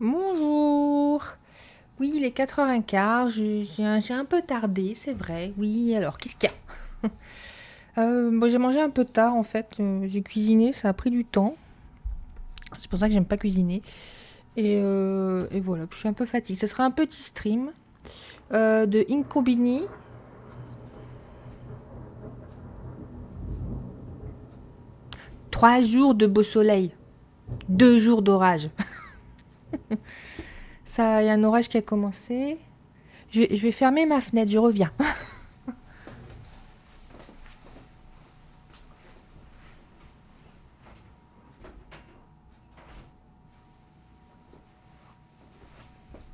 Bonjour. Oui, il est 4h15. J'ai un peu tardé, c'est vrai. Oui, alors, qu'est-ce qu'il y a? J'ai mangé un peu tard, en fait. J'ai cuisiné, ça a pris du temps. C'est pour ça que j'aime pas cuisiner. Et voilà, je suis un peu fatiguée. Ce sera un petit stream de Incombini. 3 jours de beau soleil. 2 jours d'orage. Ça, il y a un orage qui a commencé. Je vais fermer ma fenêtre, je reviens.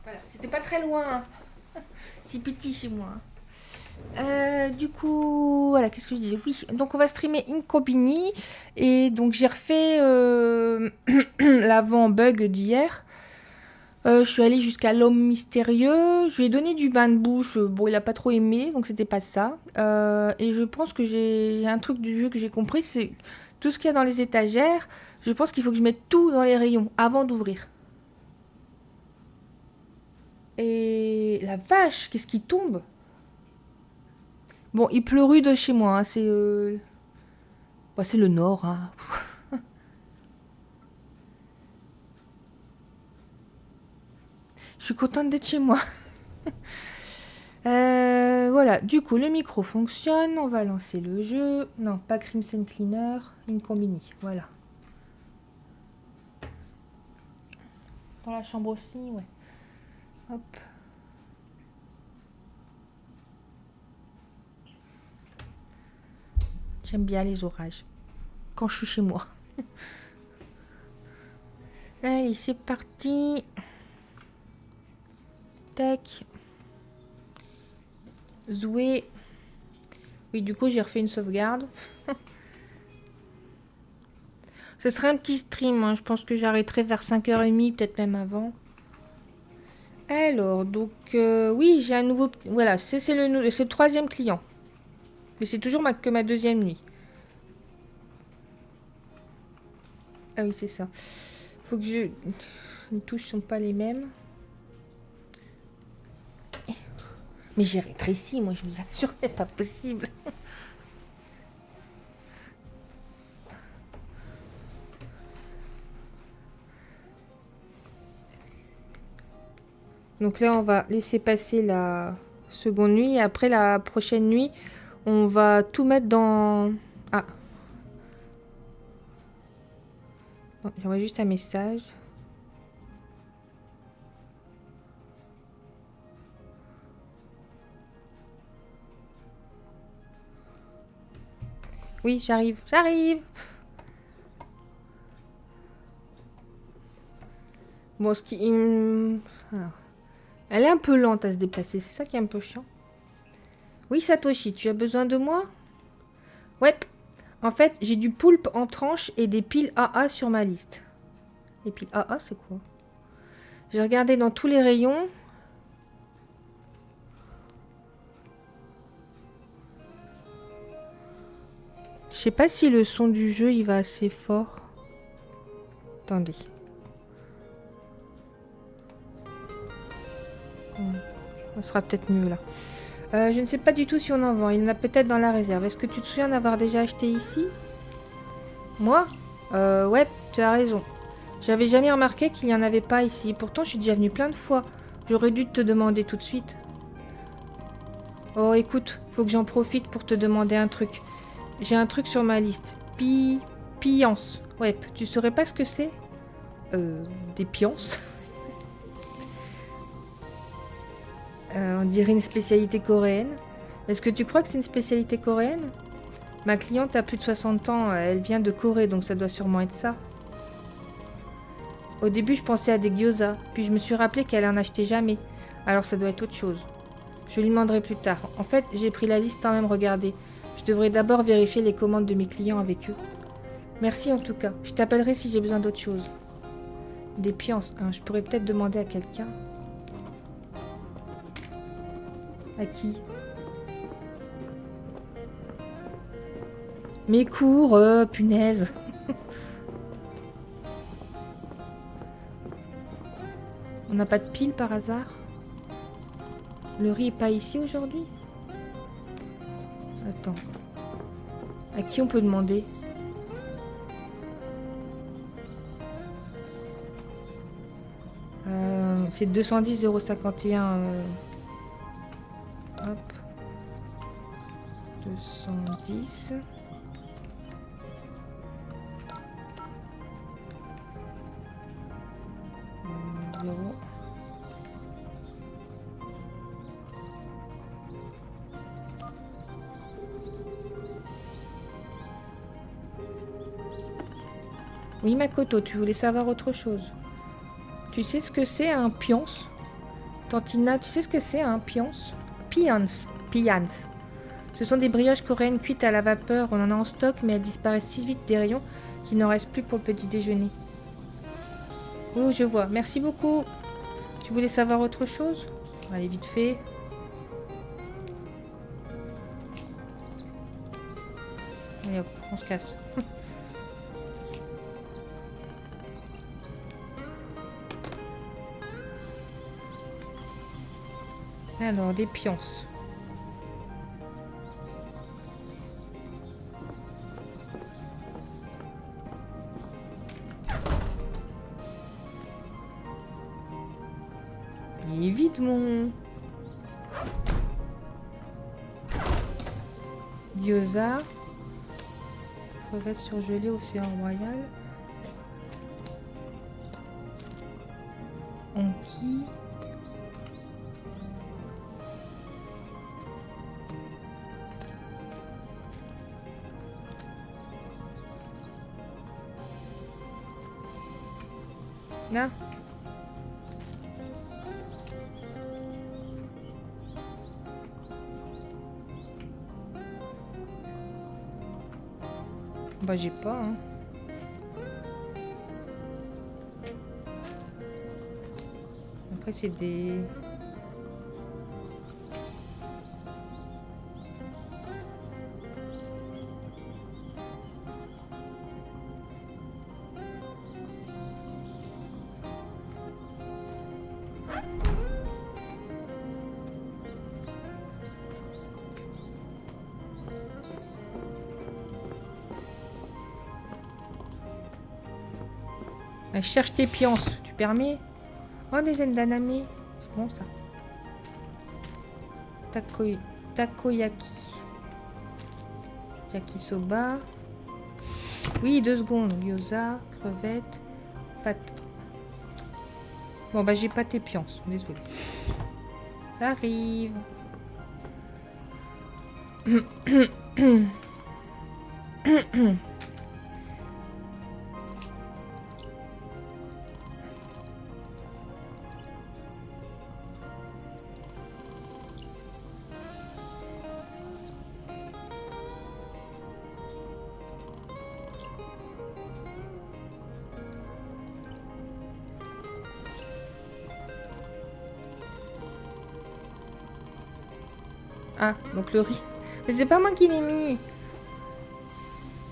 Voilà, c'était pas très loin, hein. Si petit chez moi. Du coup, voilà, qu'est-ce que je disais? Oui, donc on va streamer Incompini. Et donc j'ai refait l'avant-bug d'hier. Je suis allée jusqu'à l'homme mystérieux. Je lui ai donné du bain de bouche. Bon, il a pas trop aimé, donc c'était pas ça. Et je pense que j'ai un truc du jeu que j'ai compris, c'est tout ce qu'il y a dans les étagères. Je pense qu'il faut que je mette tout dans les rayons avant d'ouvrir. Et la vache, qu'est-ce qui tombe? Bon, il pleut de chez moi, hein, c'est le nord, hein. Je suis contente d'être chez moi. Voilà, du coup, le micro fonctionne. On va lancer le jeu. Non, pas Crimson Cleaner, Incombini. Voilà. Dans la chambre aussi, ouais. Hop. J'aime bien les orages. Quand je suis chez moi. Allez, c'est parti. Tac. Zoué. Oui, du coup, j'ai refait une sauvegarde. Ce serait un petit stream, hein. Je pense que j'arrêterai vers 5h30, peut-être même avant. Alors, donc, oui, j'ai un nouveau... Voilà, c'est le troisième client. Mais c'est toujours que ma deuxième nuit. Ah oui, c'est ça. Faut que je... Les touches sont pas les mêmes. Mais j'ai rétréci, moi, je vous assure, c'est pas possible. Donc là, on va laisser passer la seconde nuit. Et après, la prochaine nuit, on va tout mettre dans... Ah. J'envoie juste un message. Oui, j'arrive. J'arrive. Bon, ce qui... Alors, elle est un peu lente à se déplacer. C'est ça qui est un peu chiant. Oui, Satoshi, tu as besoin de moi? Ouais. En fait, j'ai du poulpe en tranche et des piles AA sur ma liste. Les piles AA, c'est quoi? J'ai regardé dans tous les rayons. Je sais pas si le son du jeu, il va assez fort. Attendez. Ça sera peut-être mieux là. Je ne sais pas du tout si on en vend. Il y en a peut-être dans la réserve. Est-ce que tu te souviens d'avoir déjà acheté ici? Moi? Ouais, tu as raison. J'avais jamais remarqué qu'il n'y en avait pas ici. Pourtant, je suis déjà venue plein de fois. J'aurais dû te demander tout de suite. Oh, écoute, faut que j'en profite pour te demander un truc. J'ai un truc sur ma liste. Piance. Ouais, tu saurais pas ce que c'est? Des piances. On dirait une spécialité coréenne. Est-ce que tu crois que c'est une spécialité coréenne? Ma cliente a plus de 60 ans, elle vient de Corée, donc ça doit sûrement être ça. Au début, je pensais à des gyoza, puis je me suis rappelé qu'elle en achetait jamais. Alors ça doit être autre chose. Je lui demanderai plus tard. En fait, j'ai pris la liste sans même regarder. Je devrais d'abord vérifier les commandes de mes clients avec eux. Merci en tout cas. Je t'appellerai si j'ai besoin d'autre chose. Des piances, hein. Je pourrais peut-être demander à quelqu'un. À qui? Mes cours, punaise. On n'a pas de pile par hasard? Le riz est pas ici aujourd'hui? Attends. À qui on peut demander? C'est 210 051. Hop. 210. Zéro. Oui, Makoto, tu voulais savoir autre chose. Tu sais ce que c'est un pionce? Tantina, tu sais ce que c'est un pionce? Pians. Ce sont des brioches coréennes cuites à la vapeur. On en a en stock, mais elles disparaissent si vite des rayons qu'il n'en reste plus pour le petit déjeuner. Oh, je vois. Merci beaucoup. Tu voulais savoir autre chose? Allez, vite fait. Allez hop, on se casse. Alors, des pionces. Il est vide, mon... Gyoza. Crevettes surgelées, océan royal. Onki. Là. Bah j'ai pas hein. Après c'est des... Je cherche tes pionces, tu permets? Oh, des endaname. C'est bon ça. Takoyaki. Yakisoba. Oui, 2 secondes. Gyoza, crevettes, pâtes. Bon, bah j'ai pas tes pionces, désolé. Ça arrive. Ah, donc le riz. Mais c'est pas moi qui l'ai mis.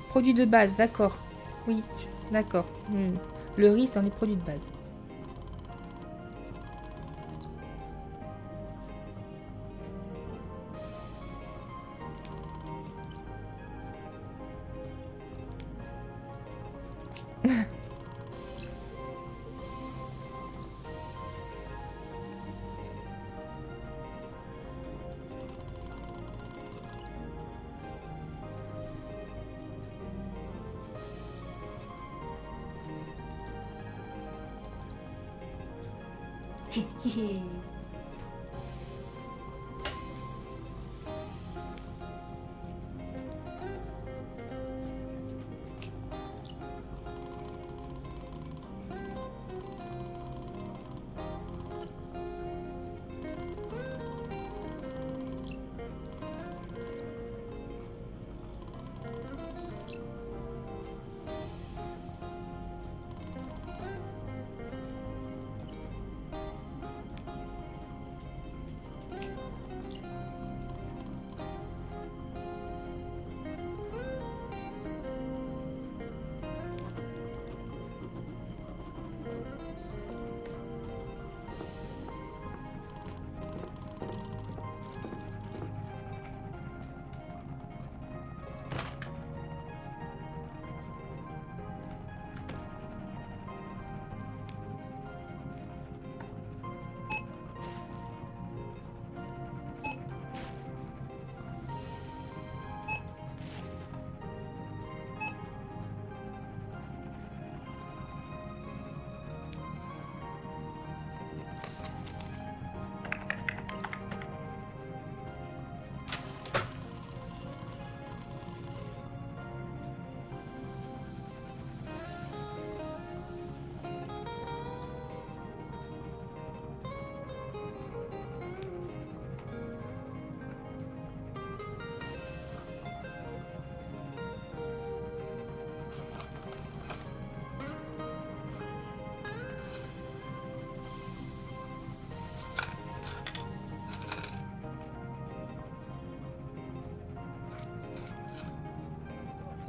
Produit de base, d'accord. Oui, d'accord. Le riz, c'est dans les produits de base.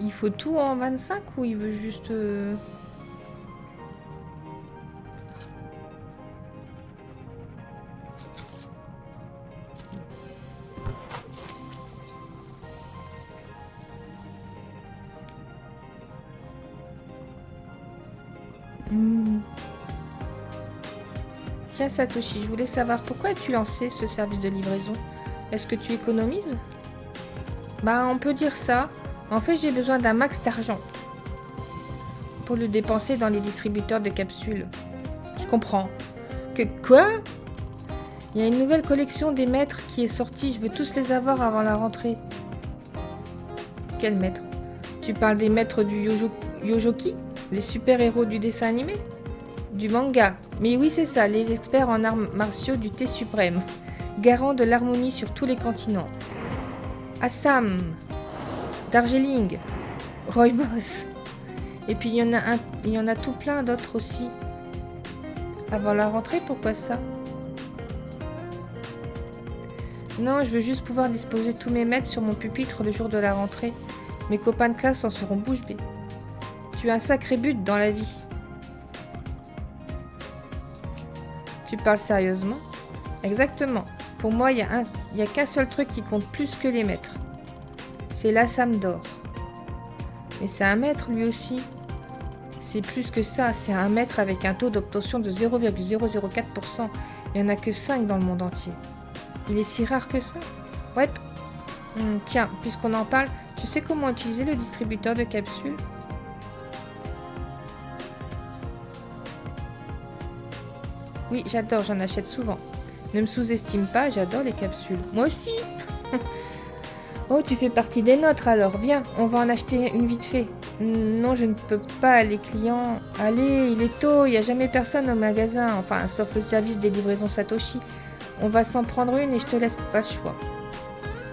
Il faut tout en 25 ou il veut juste... Tiens Satoshi, je voulais savoir pourquoi as-tu lancé ce service de livraison? Est-ce que tu économises? Bah on peut dire ça. En fait j'ai besoin d'un max d'argent pour le dépenser dans les distributeurs de capsules. Je comprends. Que quoi? Il y a une nouvelle collection des maîtres qui est sortie. Je veux tous les avoir avant la rentrée. Quel maître? Tu parles des maîtres du Yojoki? Les super-héros du dessin animé? Du manga. Mais oui, c'est ça, les experts en arts martiaux du thé suprême. Garant de l'harmonie sur tous les continents. Assam. Darjeeling. Rooibos. Et puis il y en a tout plein d'autres aussi. Avant la rentrée, pourquoi ça? Non, je veux juste pouvoir disposer tous mes maîtres sur mon pupitre le jour de la rentrée. Mes copains de classe en seront bouche bée. Tu as un sacré but dans la vie. Tu parles sérieusement? Exactement. Pour moi, il y a qu'un seul truc qui compte plus que les maîtres. C'est l'Assam d'or. Mais c'est un maître lui aussi. C'est plus que ça, c'est un maître avec un taux d'obtention de 0,004%. Il n'y en a que 5 dans le monde entier. Il est si rare que ça? Ouais. Tiens, puisqu'on en parle, tu sais comment utiliser le distributeur de capsules? Oui, j'adore, j'en achète souvent. Ne me sous-estime pas, j'adore les capsules. Moi aussi. Oh, tu fais partie des nôtres alors. Viens, on va en acheter une vite fait. Non, je ne peux pas, les clients... Allez, il est tôt, il n'y a jamais personne au magasin. Enfin, sauf le service des livraisons Satoshi. On va s'en prendre une et je te laisse pas le choix.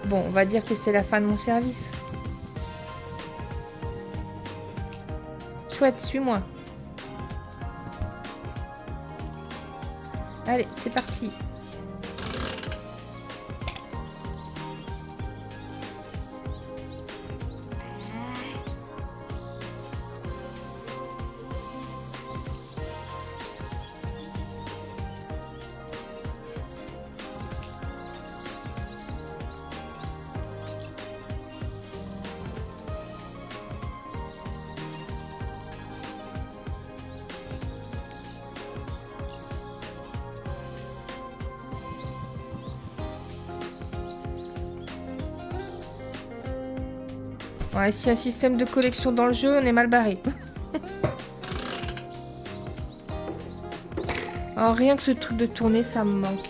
Bon, on va dire que c'est la fin de mon service. Chouette, suis-moi. Allez, c'est parti. Ouais, s'il y a un système de collection dans le jeu, on est mal barré. Alors, rien que ce truc de tourner, ça me manque.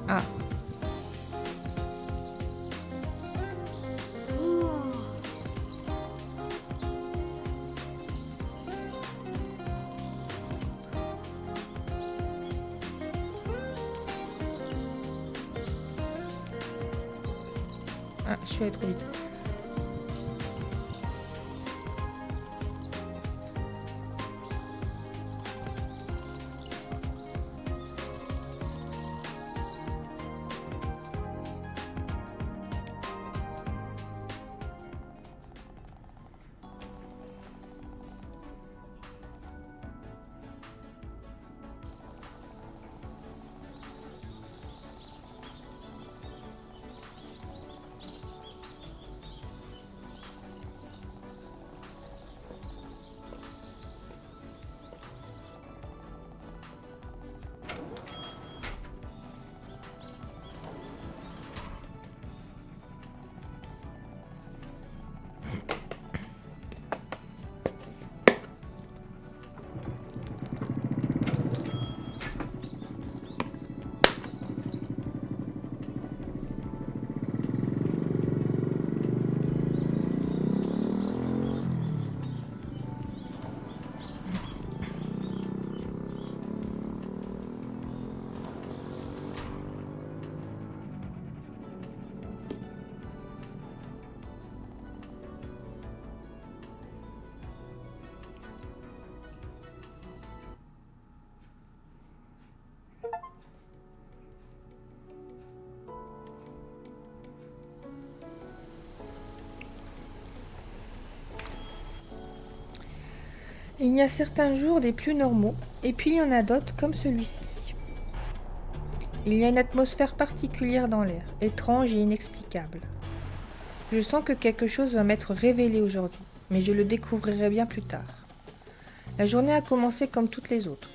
Ah. Ah, je suis allée trop vite. Il y a certains jours des plus normaux, et puis il y en a d'autres comme celui-ci. Il y a une atmosphère particulière dans l'air, étrange et inexplicable. Je sens que quelque chose va m'être révélé aujourd'hui, mais je le découvrirai bien plus tard. La journée a commencé comme toutes les autres,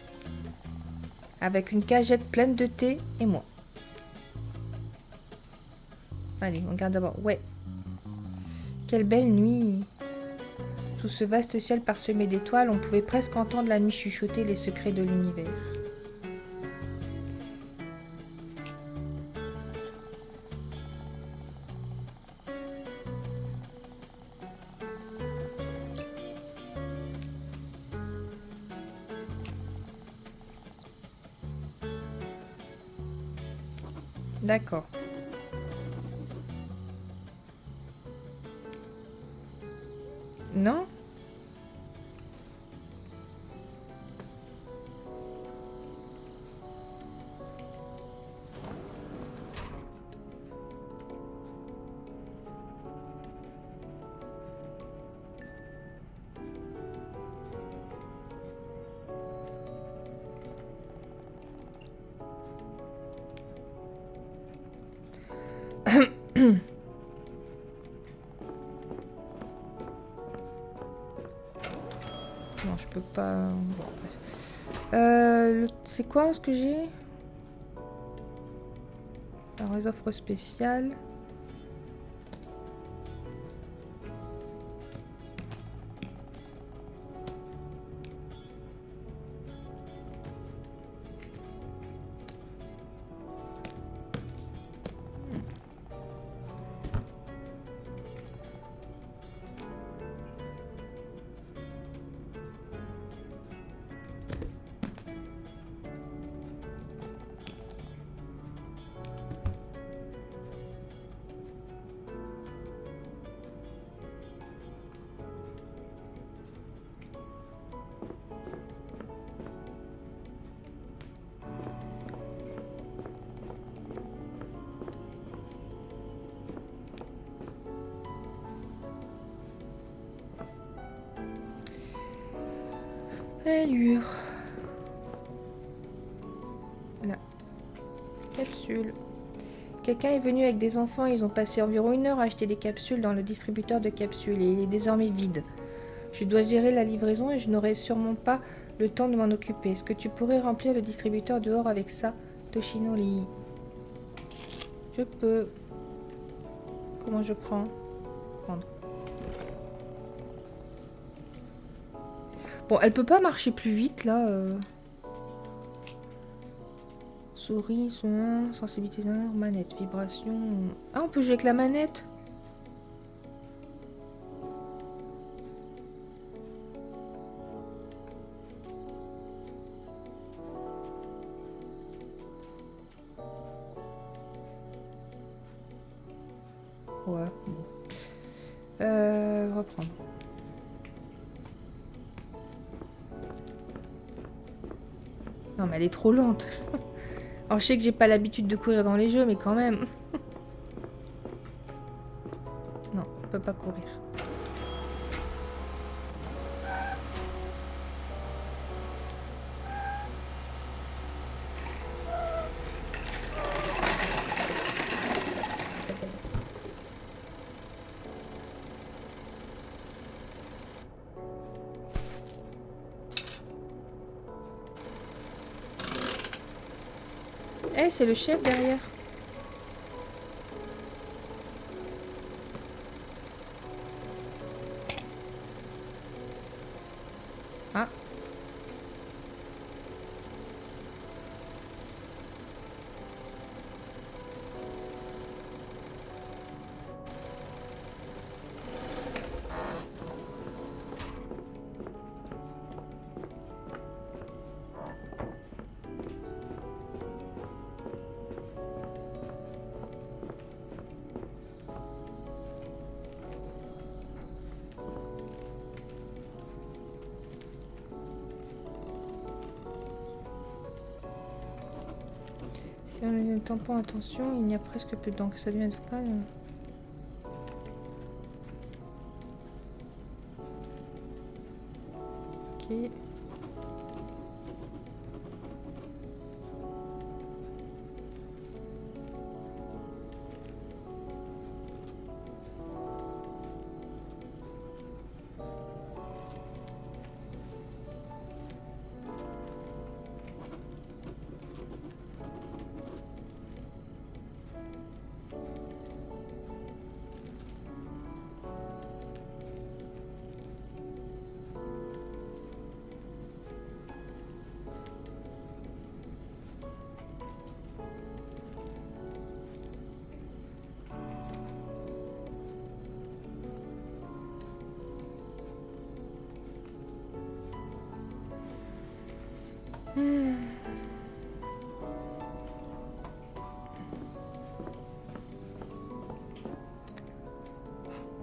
avec une cagette pleine de thé et moi. Allez, on regarde d'abord. Ouais. Quelle belle nuit. Sous ce vaste ciel parsemé d'étoiles, on pouvait presque entendre la nuit chuchoter les secrets de l'univers. D'accord. Non? Non, je peux pas... Bon, bref. C'est quoi ce que j'ai? Alors, les offres spéciales. Allure. La capsule. Quelqu'un est venu avec des enfants, ils ont passé environ 1 heure à acheter des capsules dans le distributeur de capsules et il est désormais vide. Je dois gérer la livraison et je n'aurai sûrement pas le temps de m'en occuper. Est-ce que tu pourrais remplir le distributeur dehors avec ça, Toshinori? Je peux. Comment je prends? Prendre. Bon, elle peut pas marcher plus vite là. Souris, son sensibilité sonore, manette, vibration. Ah, on peut jouer avec la manette? Ouais, bon. Reprendre. Non, mais elle est trop lente. Alors, je sais que j'ai pas l'habitude de courir dans les jeux, mais quand même. Non, on peut pas courir. Eh, c'est le chef derrière. Ah. Si on ne tend pas attention, il n'y a presque plus d'encre. Ça devient pas. Ok. Ok.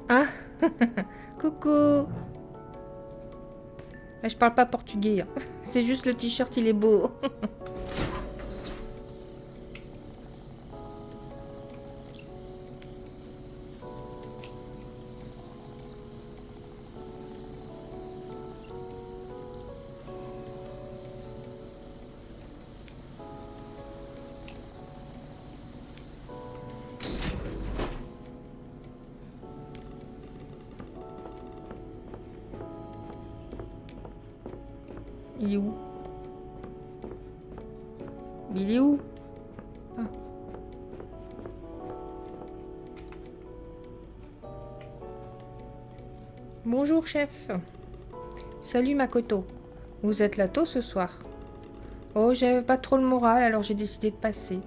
Ah, coucou. Je parle pas portugais. Hein. C'est juste le t-shirt, il est beau. Il est où? Il est où? Ah. Bonjour, chef. Salut, Makoto. Vous êtes là tôt ce soir? Oh, j'avais pas trop le moral, alors j'ai décidé de passer.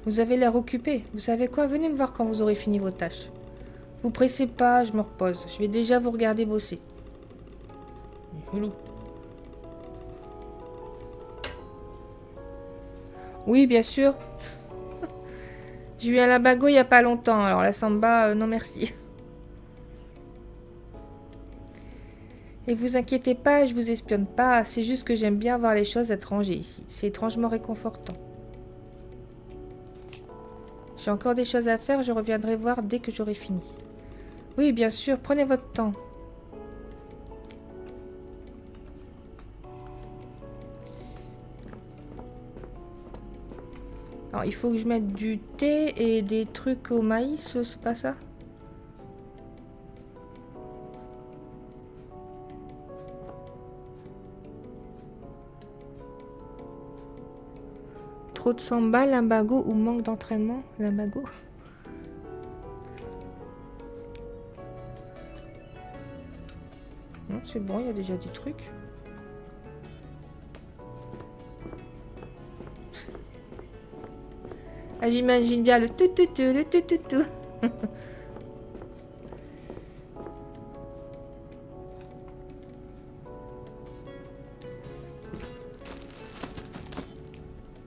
Vous avez l'air occupé. Vous savez quoi? Venez me voir quand vous aurez fini vos tâches. Vous pressez pas, je me repose. Je vais déjà vous regarder bosser. Chelou. Oui, bien sûr. J'ai eu un labago il y a pas longtemps, alors la samba, non merci. Et vous inquiétez pas, je vous espionne pas, c'est juste que j'aime bien voir les choses être rangées ici. C'est étrangement réconfortant. J'ai encore des choses à faire, je reviendrai voir dès que j'aurai fini. Oui, bien sûr, prenez votre temps. Alors, il faut que je mette du thé et des trucs au maïs, c'est pas ça? Trop de samba, limbago ou manque d'entraînement? Limbago? Non, c'est bon, il y a déjà des trucs. Ah, j'imagine bien le tout tout tout, le tout tout tout.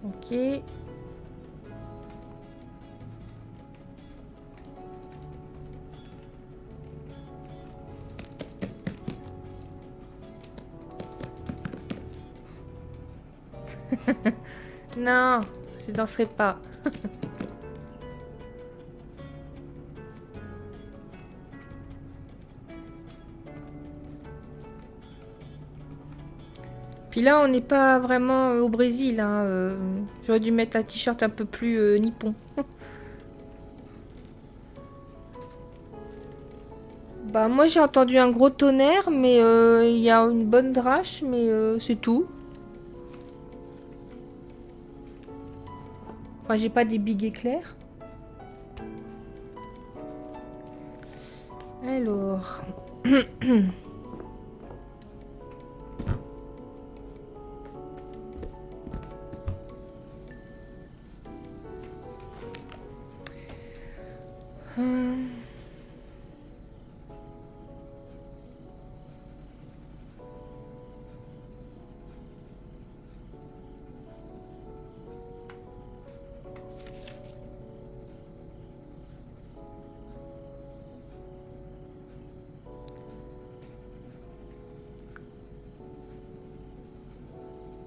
Ok. Non, je danserai pas. Puis là, on n'est pas vraiment au Brésil. Hein, j'aurais dû mettre un t-shirt un peu plus nippon. Bah moi j'ai entendu un gros tonnerre, mais il y a une bonne drache, mais c'est tout. Enfin j'ai pas des big éclairs. Alors... Hum.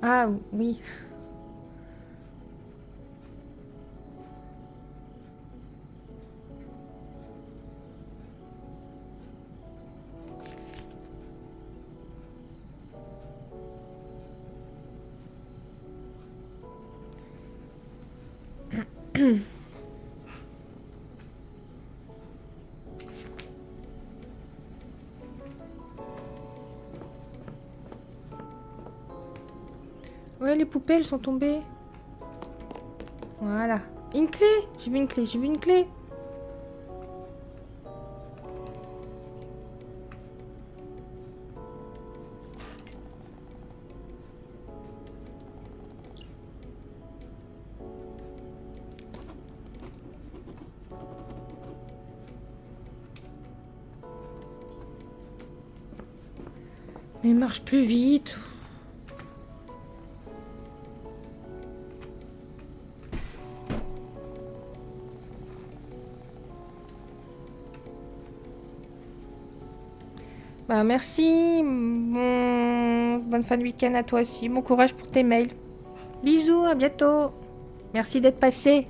Ah oui. Ouais, les poupées, elles sont tombées. Voilà. Une clé. J'ai vu une clé, j'ai vu une clé. Mais marche plus vite. Bah merci. Bonne fin de week-end à toi aussi. Bon courage pour tes mails. Bisous, à bientôt. Merci d'être passé.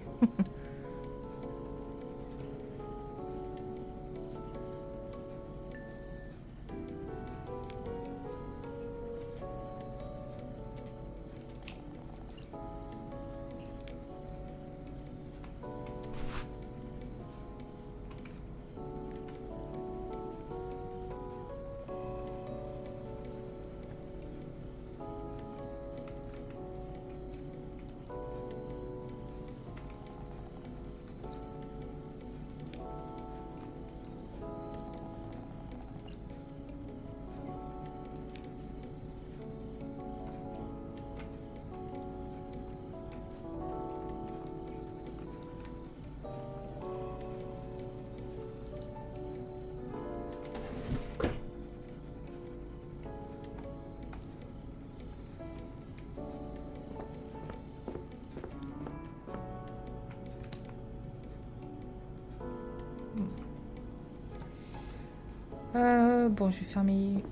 Bon, je vais faire mes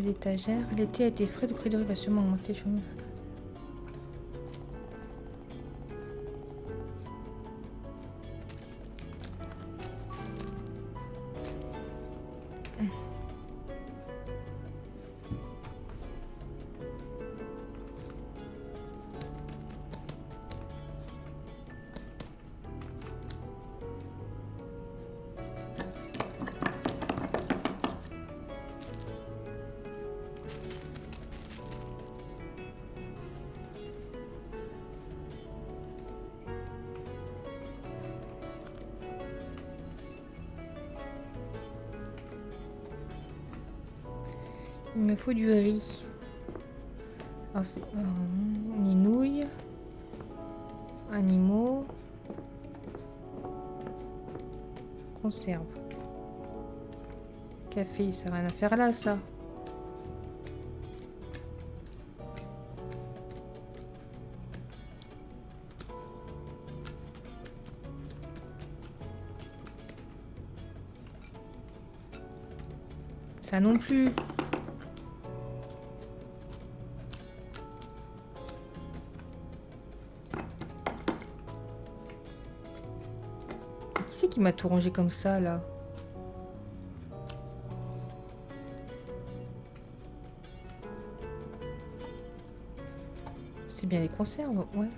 étagères. L'été a été frais, le prix de riz va sûrement augmenter. Il me faut du riz. Alors, c'est les nouilles, animaux, conserve. Café, ça n'a rien à faire là, ça. Ça non plus. Qui c'est qui m'a tout rangé comme ça, là? C'est bien les conserves, ouais.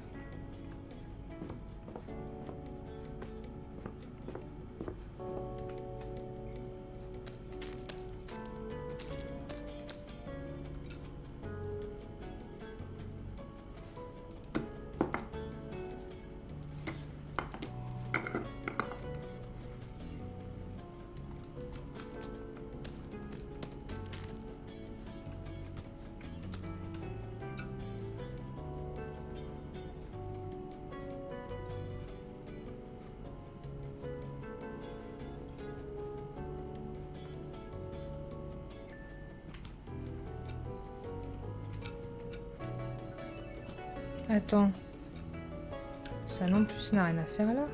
Attends. Ça non plus, ça n'a rien à faire là.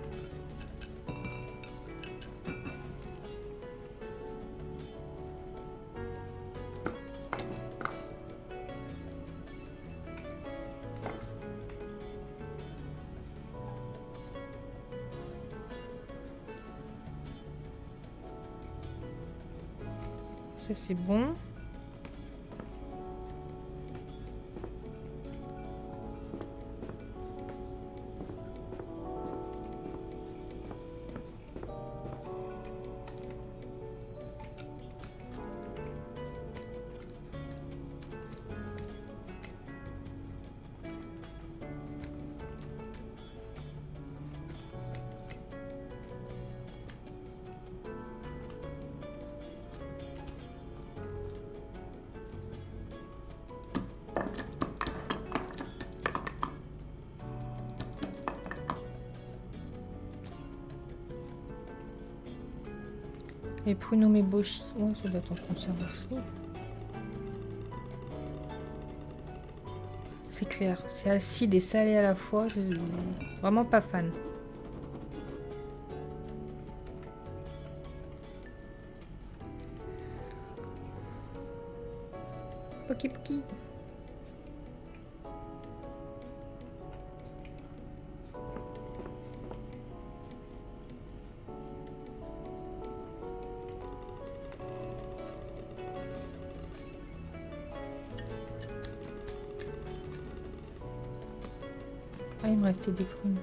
Ça c'est bon. Et pruneaux mais boshi. Ouais, ça doit être en conserve aussi. C'est clair, c'est acide et salé à la fois. Je suis vraiment pas fan. Poki poki. Ah, il me restait des prunes.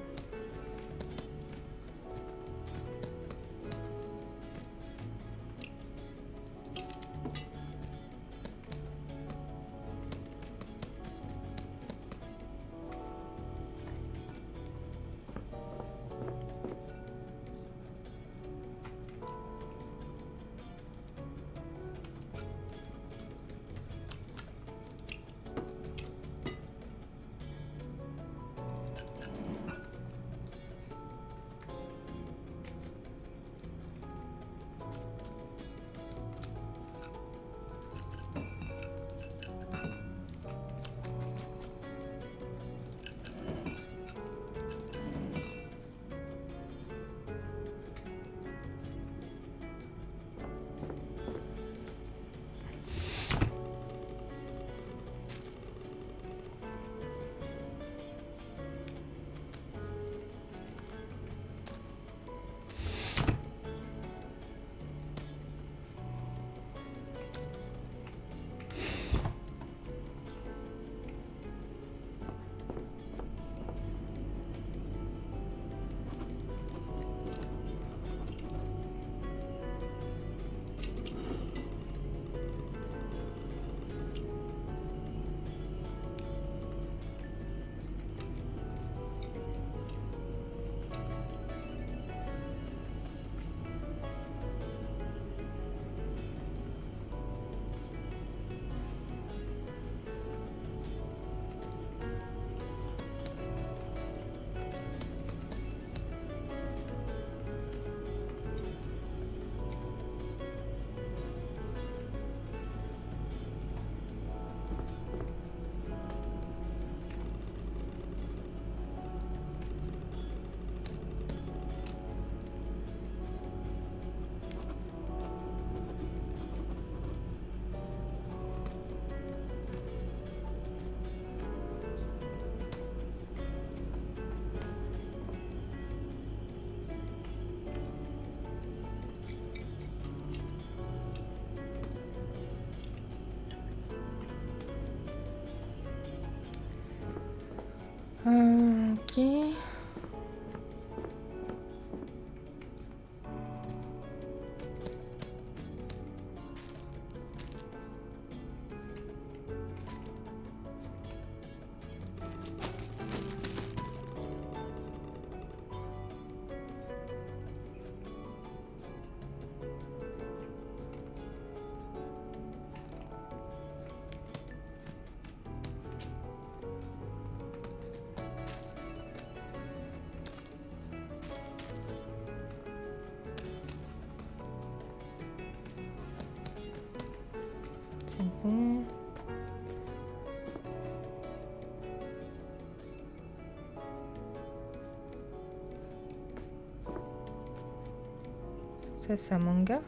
Ok. C'est bon. Ça, c'est un manga.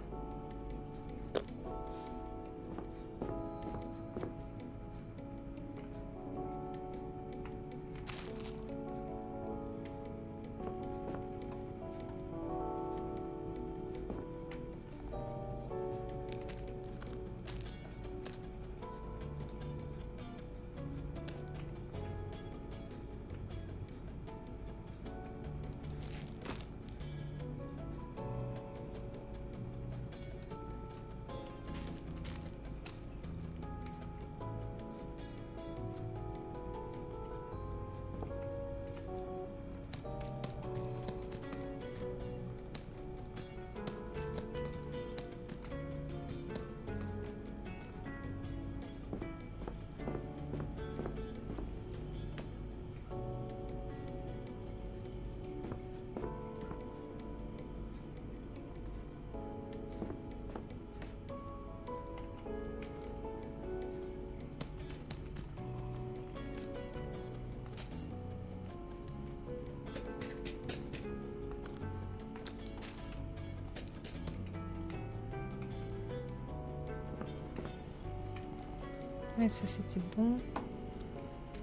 Ouais, ça c'était bon.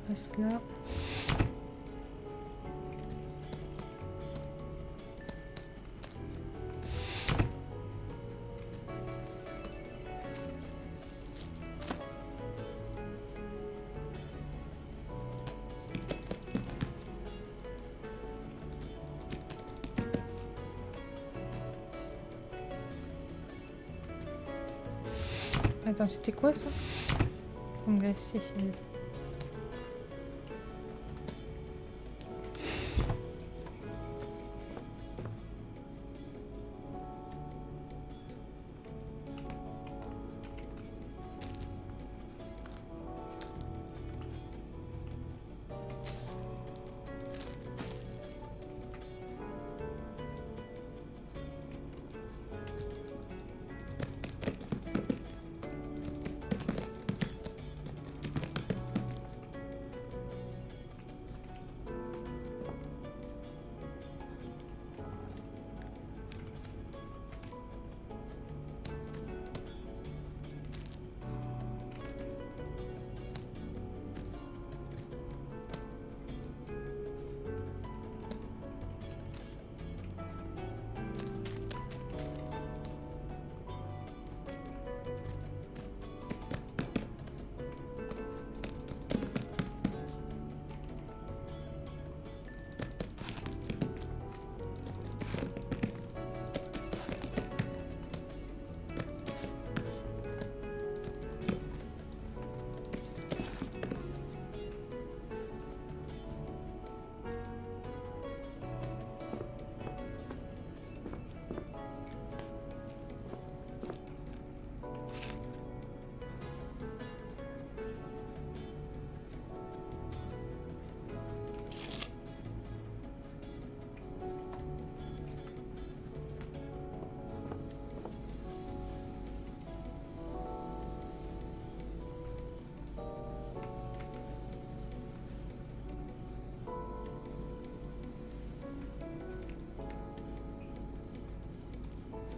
Reste là. Attends, c'était quoi ça? Comme glacier.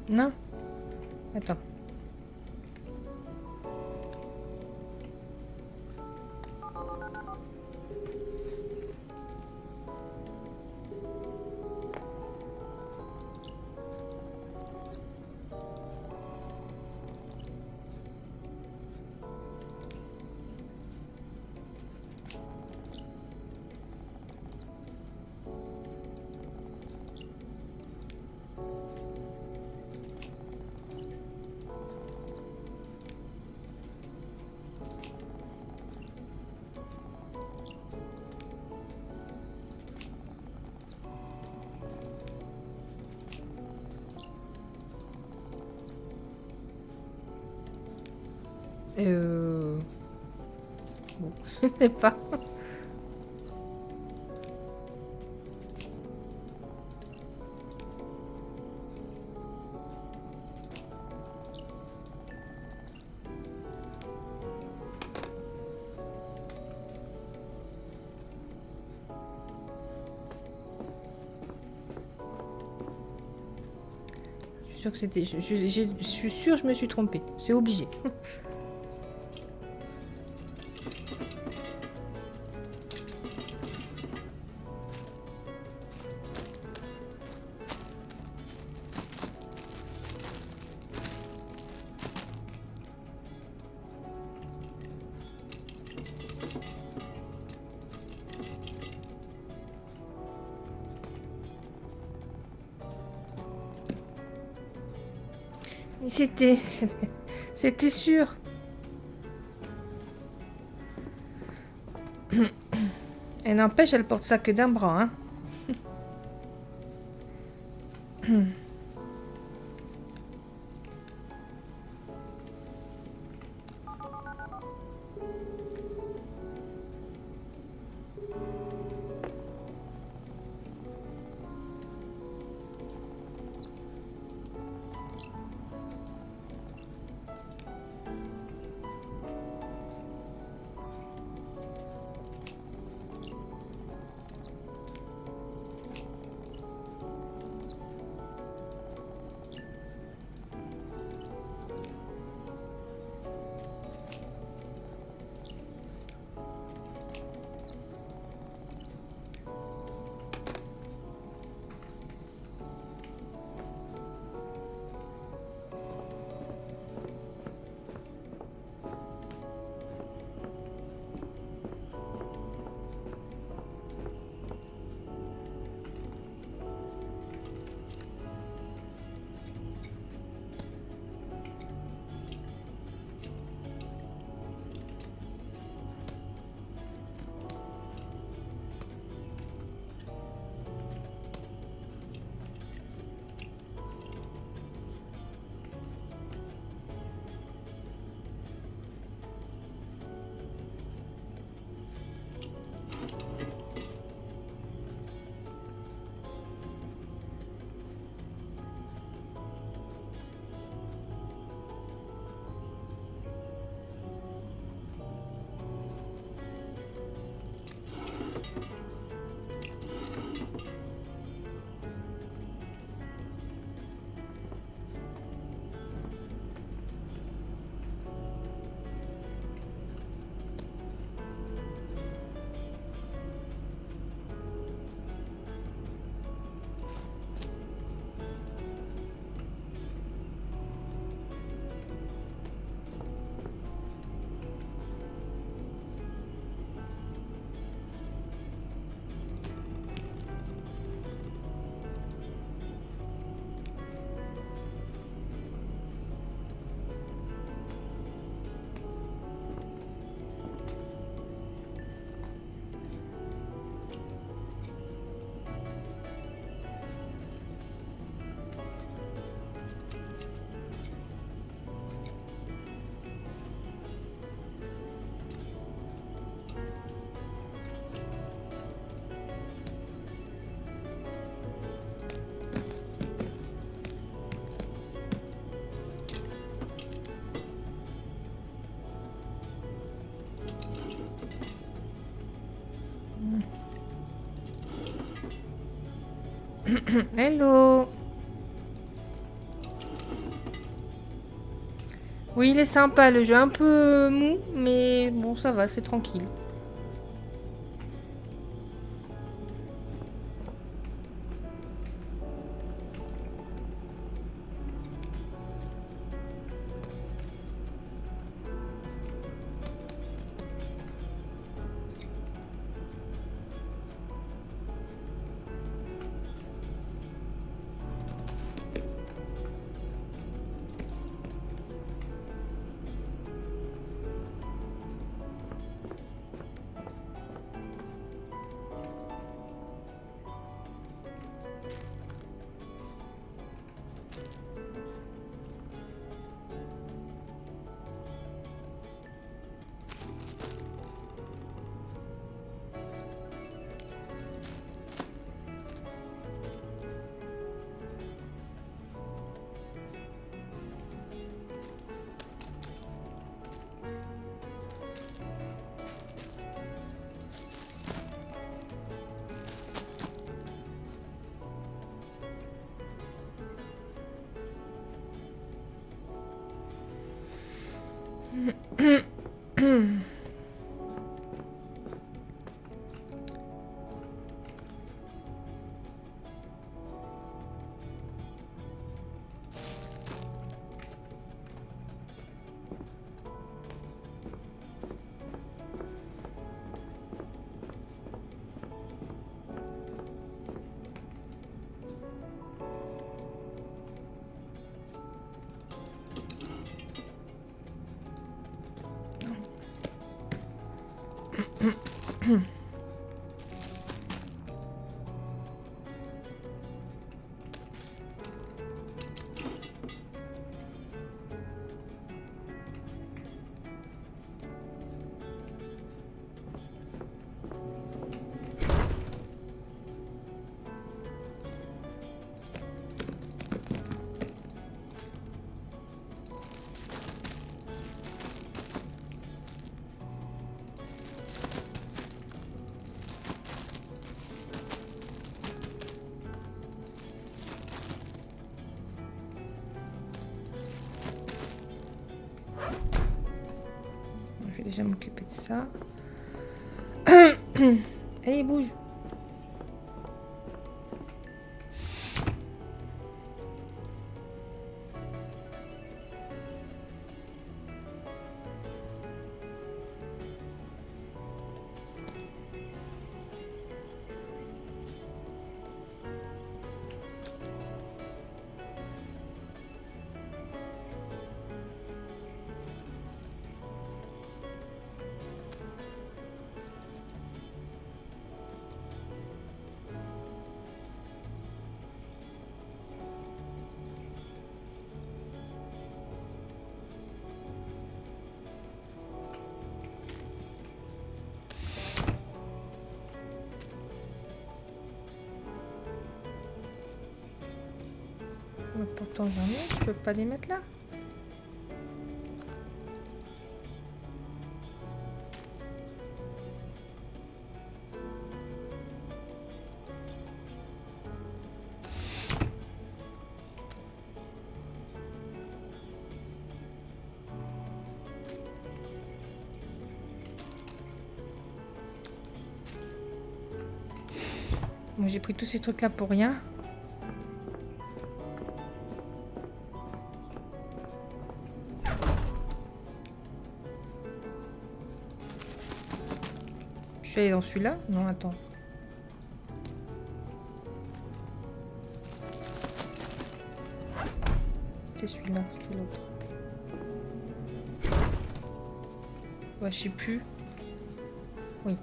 Non? Attends. Bon, je sais pas. Je suis sûre que c'était... Je suis sûre que je me suis trompée. C'est obligé. C'était... C'était sûr. Et n'empêche, elle porte ça que d'un bras, hein. Hello. Oui, il est sympa, le jeu un peu mou, mais bon, ça va, c'est tranquille. Je vais déjà m'occuper de ça. Allez, bouge. Mais pourtant j'en ai, je peux pas les mettre là. Moi j'ai pris tous ces trucs là pour rien. Je suis allée dans celui-là? Non, attends. C'est celui-là, c'était l'autre. Ouais, je sais plus. Oui.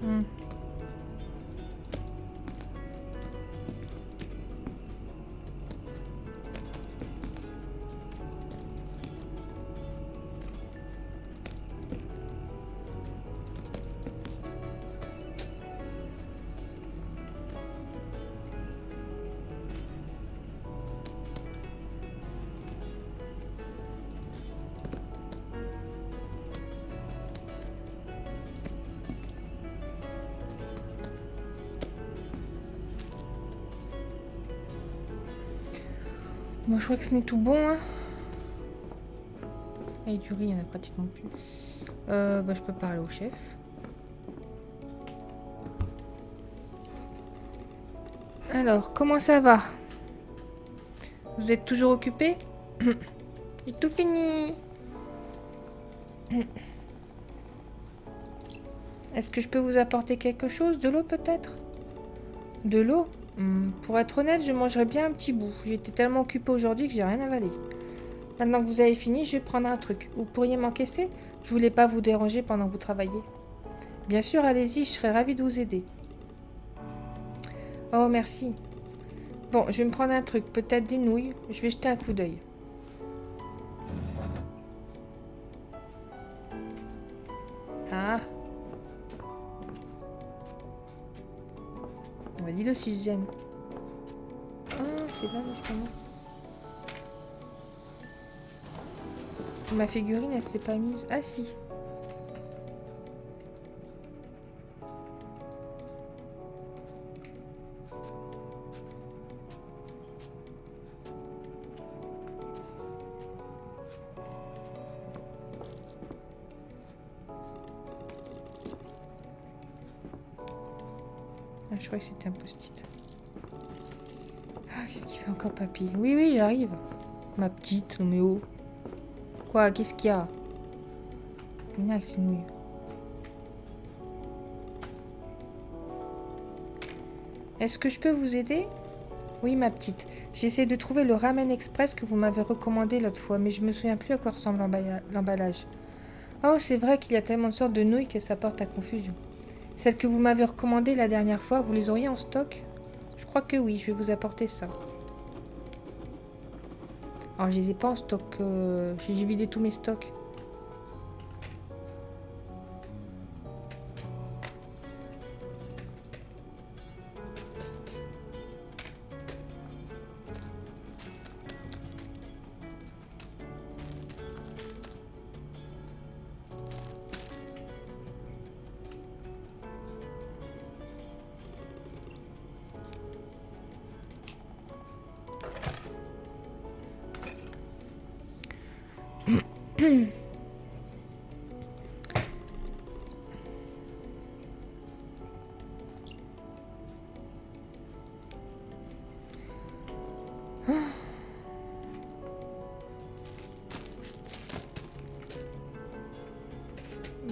Hmm. Bon, je crois que ce n'est tout bon. Hein. Et du riz, il n'y en a pratiquement plus. Bah, je peux parler au chef. Alors, comment ça va? Vous êtes toujours occupé? J'ai tout fini. Est-ce que je peux vous apporter quelque chose? De l'eau peut-être? De l'eau? Pour être honnête, je mangerais bien un petit bout. J'étais tellement occupée aujourd'hui que j'ai rien avalé. Maintenant que vous avez fini, je vais prendre un truc. Vous pourriez m'encaisser? Je voulais pas vous déranger pendant que vous travaillez. Bien sûr, allez-y, je serais ravie de vous aider. Oh, merci. Bon, je vais me prendre un truc, peut-être des nouilles. Je vais jeter un coup d'œil. Ah. On va dis-le si je gêne. Oh, c'est là, justement. Ma figurine, elle s'est pas mise. Ah, si. Ah, je crois que c'était un post-it. Ah, qu'est-ce qu'il fait encore, papy? Oui, oui, j'arrive. Ma petite, non mais oh. Quoi? Qu'est-ce qu'il y a? Venez avec ces nouilles. Est-ce que je peux vous aider? Oui, ma petite. J'essaie de trouver le ramen express que vous m'avez recommandé l'autre fois, mais je me souviens plus à quoi ressemble l'emballage. Oh, c'est vrai qu'il y a tellement de sortes de nouilles que ça porte à confusion. Celles que vous m'avez recommandées la dernière fois, vous les auriez en stock? Je crois que oui, je vais vous apporter ça. Alors, je les ai pas en stock. J'ai vidé tous mes stocks.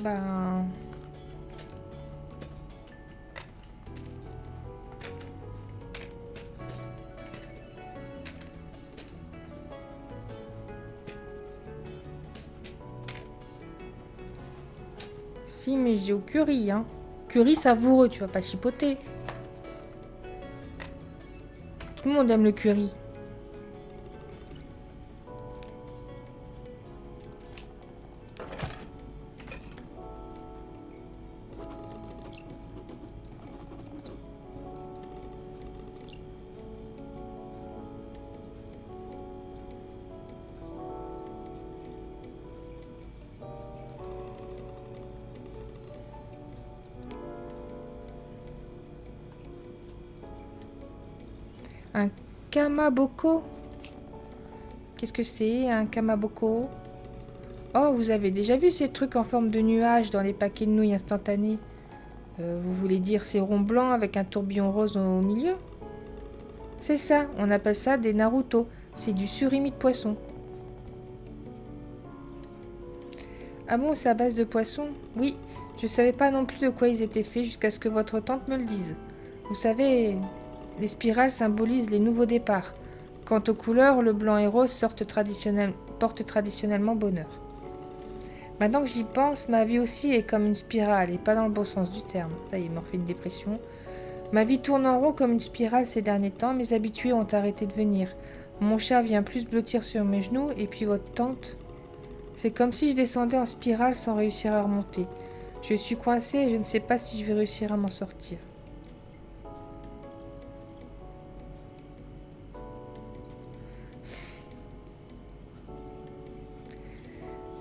Ben... Si, mais j'ai au curry, hein. Curry savoureux, tu vas pas chipoter. Tout le monde aime le curry. Un kamaboko. Qu'est-ce que c'est, un kamaboko? Oh, vous avez déjà vu ces trucs en forme de nuage dans les paquets de nouilles instantanées? Vous voulez dire ces ronds blancs avec un tourbillon rose au milieu? C'est ça, on appelle ça des Naruto. C'est du surimi de poisson. Ah bon, c'est à base de poisson? Oui, je savais pas non plus de quoi ils étaient faits jusqu'à ce que votre tante me le dise. Vous savez, les spirales symbolisent les nouveaux départs. Quant aux couleurs, le blanc et rose portent traditionnellement bonheur. Maintenant que j'y pense, ma vie aussi est comme une spirale, et pas dans le bon sens du terme. Ça y est, il me refait une dépression. Ma vie tourne en rond comme une spirale ces derniers temps, mes habitués ont arrêté de venir. Mon chat vient plus blottir sur mes genoux, et puis votre tante. C'est comme si je descendais en spirale sans réussir à remonter. Je suis coincée et je ne sais pas si je vais réussir à m'en sortir.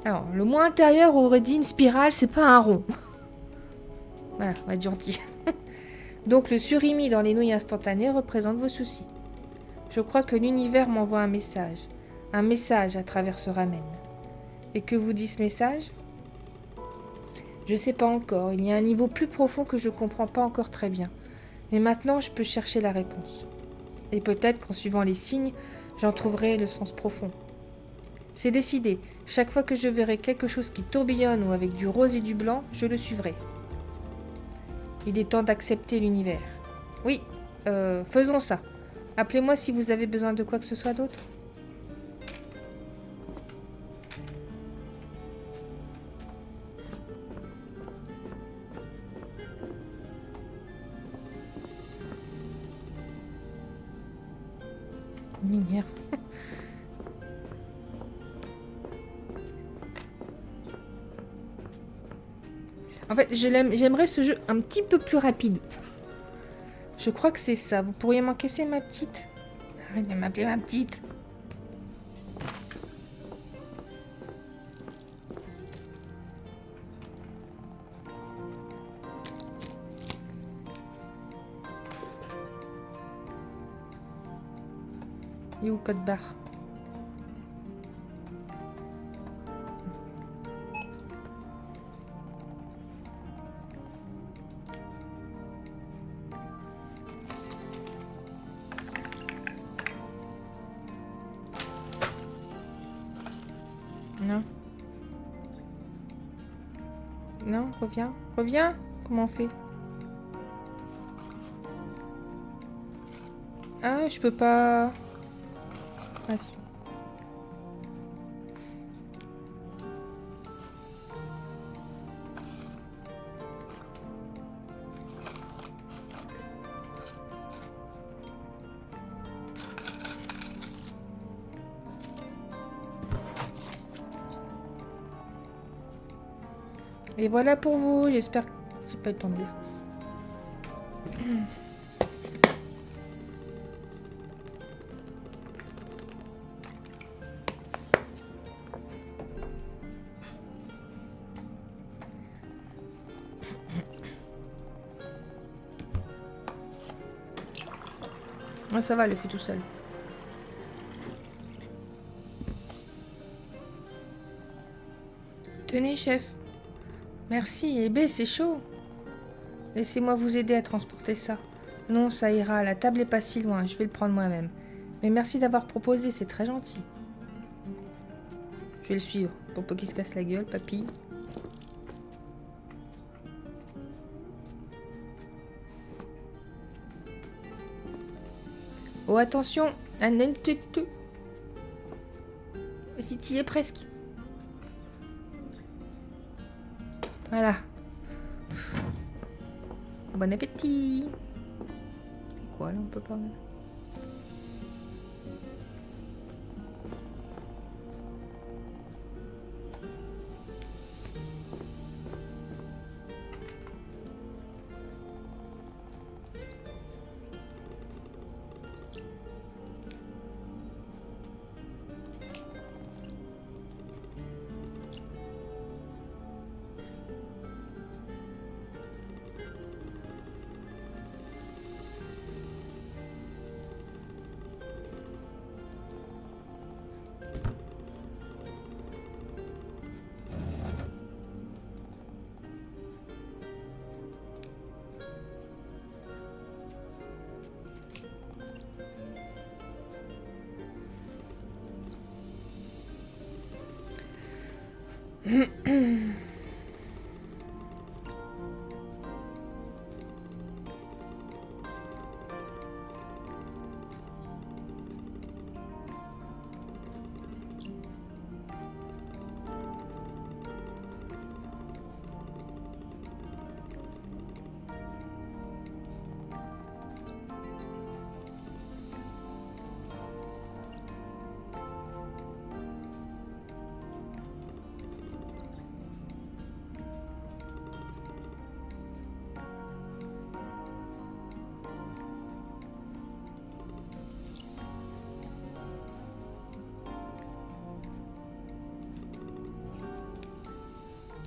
Alors, le moi intérieur aurait dit une spirale, c'est pas un rond. Voilà, on va être gentil. Donc le surimi dans les nouilles instantanées représente vos soucis. Je crois que l'univers m'envoie un message. Un message à travers ce ramen. Et que vous dit ce message? Je sais pas encore, il y a un niveau plus profond que je comprends pas encore très bien. Mais maintenant, je peux chercher la réponse. Et peut-être qu'en suivant les signes, j'en trouverai le sens profond. C'est décidé, chaque fois que je verrai quelque chose qui tourbillonne ou avec du rose et du blanc, je le suivrai. Il est temps d'accepter l'univers. Oui, faisons ça. Appelez-moi si vous avez besoin de quoi que ce soit d'autre. Minière. En fait, j'aimerais ce jeu un petit peu plus rapide. Je crois que c'est ça. Vous pourriez m'encaisser, ma petite? Arrête de m'appeler ma petite. Il est où le code barre? Non. Non, reviens. Reviens. Comment on fait? Ah, je peux pas... Ah si. Et voilà pour vous. J'espère que j'ai pas eu le temps de lire. Ah, ça va, elle le fait tout seul. Tenez, chef. Merci. Eh ben, c'est chaud. Laissez-moi vous aider à transporter ça. Non, ça ira. La table est pas si loin. Je vais le prendre moi-même. Mais merci d'avoir proposé. C'est très gentil. Je vais le suivre pour pas qu'il se casse la gueule, papy. Oh, attention. Un nentutu. Si tu y es presque. Voilà. Bon appétit. C'est quoi là, on peut pas...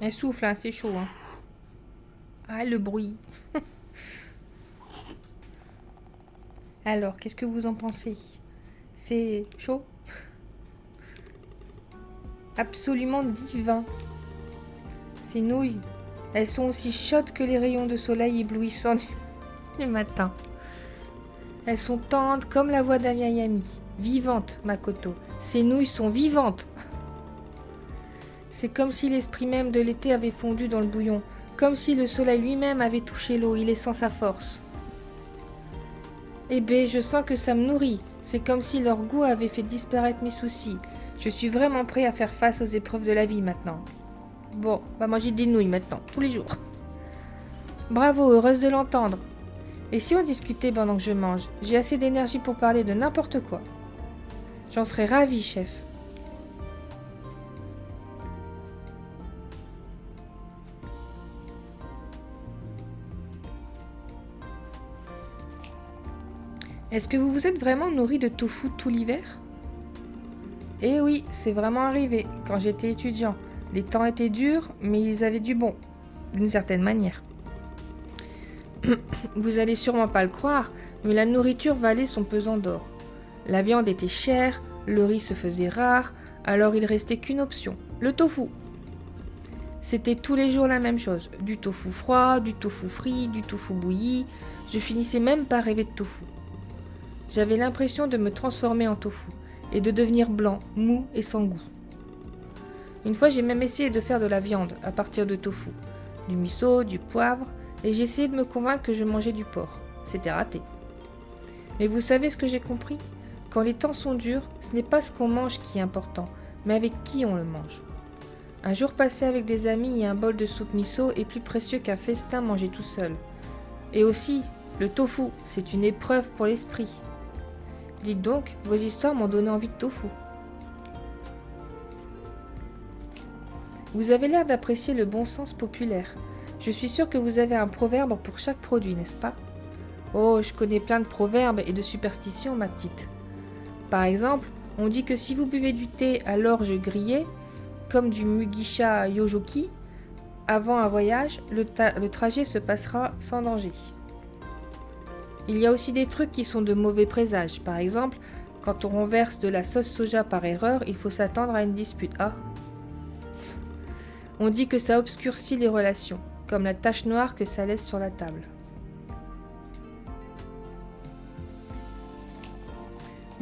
Elle souffle, hein, c'est chaud. Hein. Ah, le bruit. Alors, qu'est-ce que vous en pensez? C'est chaud? Absolument divin. Ces nouilles, elles sont aussi chaudes que les rayons de soleil éblouissants du matin. Elles sont tendres comme la voix d'un vieil ami. Vivantes, Makoto. Ces nouilles sont vivantes. C'est comme si l'esprit même de l'été avait fondu dans le bouillon. Comme si le soleil lui-même avait touché l'eau, y laissant sa force. Eh ben, je sens que ça me nourrit. C'est comme si leur goût avait fait disparaître mes soucis. Je suis vraiment prêt à faire face aux épreuves de la vie maintenant. Bon, on va manger des nouilles maintenant, tous les jours. Bravo, heureuse de l'entendre. Et si on discutait pendant que je mange? J'ai assez d'énergie pour parler de n'importe quoi. J'en serais ravie, chef. Est-ce que vous vous êtes vraiment nourri de tofu tout l'hiver? Eh oui, c'est vraiment arrivé, quand j'étais étudiant. Les temps étaient durs, mais ils avaient du bon, d'une certaine manière. Vous allez sûrement pas le croire, mais la nourriture valait son pesant d'or. La viande était chère, le riz se faisait rare, alors il restait qu'une option, le tofu. C'était tous les jours la même chose, du tofu froid, du tofu frit, du tofu bouilli, je finissais même par rêver de tofu. J'avais l'impression de me transformer en tofu et de devenir blanc, mou et sans goût. Une fois, j'ai même essayé de faire de la viande à partir de tofu, du miso, du poivre, et j'ai essayé de me convaincre que je mangeais du porc. C'était raté. Mais vous savez ce que j'ai compris? Quand les temps sont durs, ce n'est pas ce qu'on mange qui est important, mais avec qui on le mange. Un jour passé avec des amis et un bol de soupe miso est plus précieux qu'un festin mangé tout seul. Et aussi, le tofu, c'est une épreuve pour l'esprit. Dites donc, vos histoires m'ont donné envie de tofu. Vous avez l'air d'apprécier le bon sens populaire. Je suis sûre que vous avez un proverbe pour chaque produit, n'est-ce pas? Oh, je connais plein de proverbes et de superstitions, ma petite. Par exemple, on dit que si vous buvez du thé à l'orge grillée, comme du Mugisha Yojoki, avant un voyage, le trajet se passera sans danger. Il y a aussi des trucs qui sont de mauvais présages. Par exemple, quand on renverse de la sauce soja par erreur, il faut s'attendre à une dispute. Ah. On dit que ça obscurcit les relations, comme la tache noire que ça laisse sur la table.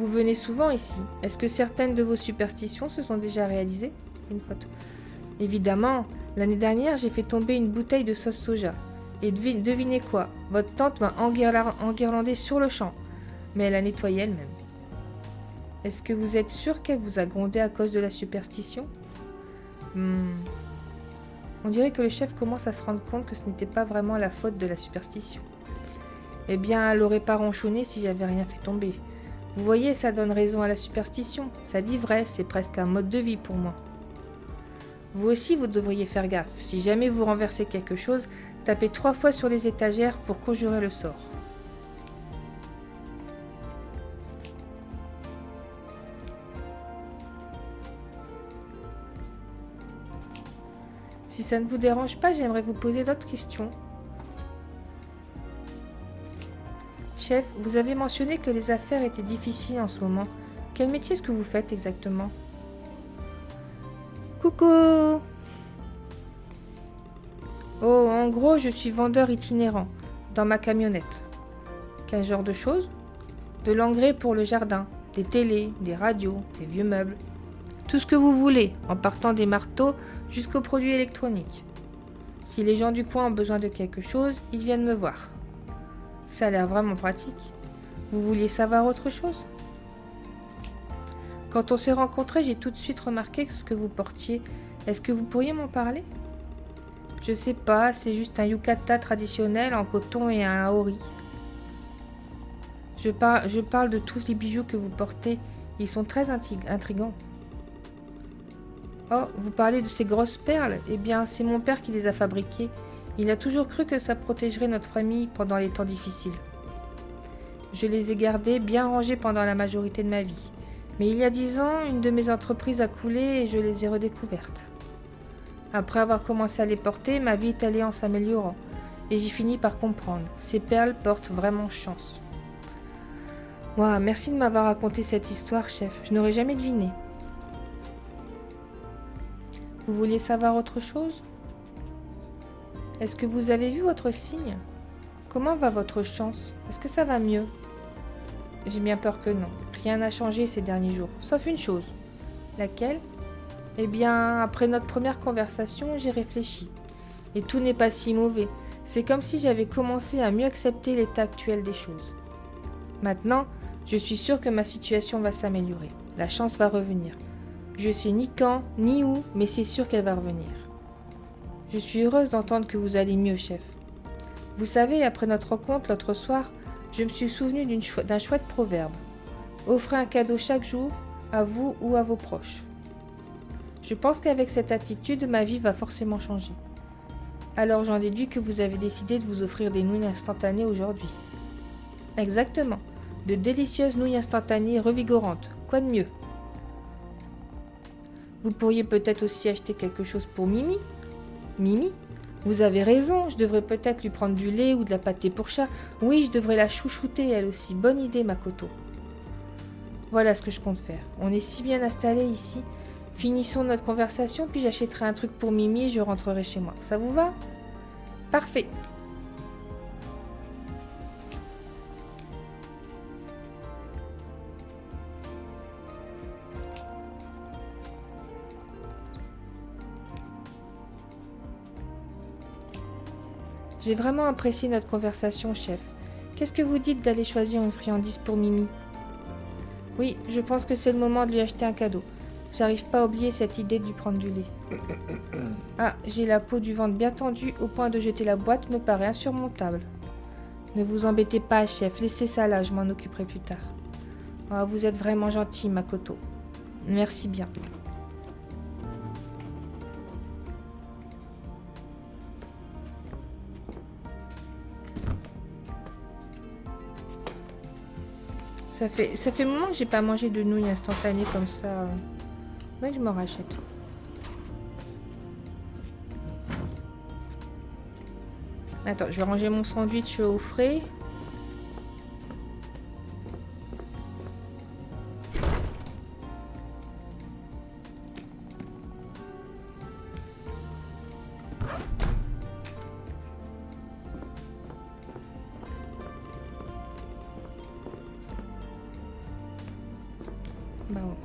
Vous venez souvent ici. Est-ce que certaines de vos superstitions se sont déjà réalisées? Une photo. Évidemment, l'année dernière, j'ai fait tomber une bouteille de sauce soja. Et devinez quoi? Votre tante m'a enguirlandé sur le champ. Mais elle a nettoyé elle-même. Est-ce que vous êtes sûr qu'elle vous a grondé à cause de la superstition? On dirait que le chef commence à se rendre compte que ce n'était pas vraiment la faute de la superstition. Eh bien, elle n'aurait pas ronchonné si j'avais rien fait tomber. Vous voyez, ça donne raison à la superstition. Ça dit vrai, c'est presque un mode de vie pour moi. Vous aussi, vous devriez faire gaffe. Si jamais vous renversez quelque chose, tapez 3 fois sur les étagères pour conjurer le sort. Si ça ne vous dérange pas, j'aimerais vous poser d'autres questions. Chef, vous avez mentionné que les affaires étaient difficiles en ce moment. Quel métier est-ce que vous faites exactement? Coucou! Oh, en gros, je suis vendeur itinérant, dans ma camionnette. Quel genre de choses? De l'engrais pour le jardin, des télés, des radios, des vieux meubles. Tout ce que vous voulez, en partant des marteaux jusqu'aux produits électroniques. Si les gens du coin ont besoin de quelque chose, ils viennent me voir. Ça a l'air vraiment pratique. Vous vouliez savoir autre chose? Quand on s'est rencontrés, j'ai tout de suite remarqué ce que vous portiez. Est-ce que vous pourriez m'en parler? Je sais pas, c'est juste un yukata traditionnel en coton et un haori. Je parle de tous les bijoux que vous portez. Ils sont très intrigants. Oh, vous parlez de ces grosses perles? Eh bien, c'est mon père qui les a fabriquées. Il a toujours cru que ça protégerait notre famille pendant les temps difficiles. Je les ai gardées bien rangées pendant la majorité de ma vie. Mais il y a 10 ans, une de mes entreprises a coulé et je les ai redécouvertes. Après avoir commencé à les porter, ma vie est allée en s'améliorant. Et j'ai fini par comprendre. Ces perles portent vraiment chance. Ouah, merci de m'avoir raconté cette histoire, chef. Je n'aurais jamais deviné. Vous vouliez savoir autre chose? Est-ce que vous avez vu votre signe? Comment va votre chance? Est-ce que ça va mieux? J'ai bien peur que non. Rien n'a changé ces derniers jours, sauf une chose. Laquelle? Eh bien, après notre première conversation, j'ai réfléchi. Et tout n'est pas si mauvais. C'est comme si j'avais commencé à mieux accepter l'état actuel des choses. Maintenant, je suis sûre que ma situation va s'améliorer. La chance va revenir. Je sais ni quand, ni où, mais c'est sûr qu'elle va revenir. Je suis heureuse d'entendre que vous allez mieux, chef. Vous savez, après notre rencontre l'autre soir, je me suis souvenue d'un chouette proverbe. Offrez un cadeau chaque jour, à vous ou à vos proches. Je pense qu'avec cette attitude, ma vie va forcément changer. Alors j'en déduis que vous avez décidé de vous offrir des nouilles instantanées aujourd'hui. Exactement. De délicieuses nouilles instantanées revigorantes. Quoi de mieux? Vous pourriez peut-être aussi acheter quelque chose pour Mimi? Mimi? Vous avez raison, je devrais peut-être lui prendre du lait ou de la pâtée pour chat. Oui, je devrais la chouchouter elle aussi. Bonne idée, Makoto. Voilà ce que je compte faire. On est si bien installés ici. Finissons notre conversation, puis j'achèterai un truc pour Mimi et je rentrerai chez moi. Ça vous va? Parfait. J'ai vraiment apprécié notre conversation, chef. Qu'est-ce que vous dites d'aller choisir une friandise pour Mimi? Oui, je pense que c'est le moment de lui acheter un cadeau. J'arrive pas à oublier cette idée de lui prendre du lait. Ah, j'ai la peau du ventre bien tendue, au point de jeter la boîte me paraît insurmontable. Ne vous embêtez pas, chef, laissez ça là, je m'en occuperai plus tard. Ah, vous êtes vraiment gentil, Makoto. Merci bien. Ça fait un moment que j'ai pas mangé de nouilles instantanées comme ça. Donc je m'en rachète. Attends, je vais ranger mon sandwich au frais. Bah bon.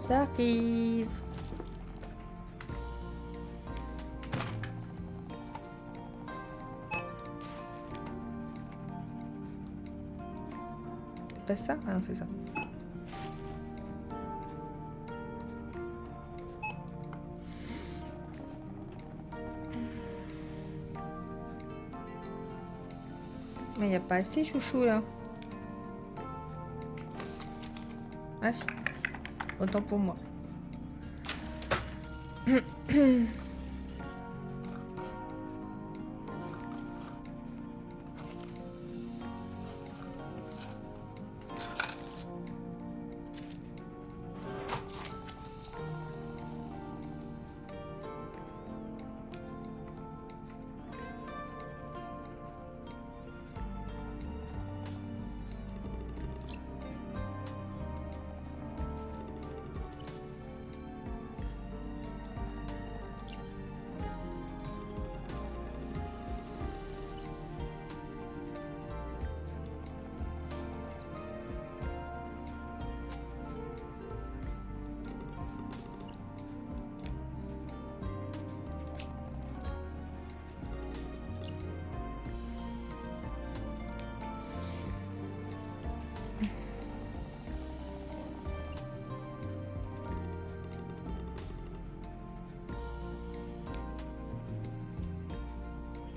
J'arrive. C'est pas ça? Ah non, c'est ça. Mais il n'y a pas assez chouchou là. Ah si. Autant pour moi.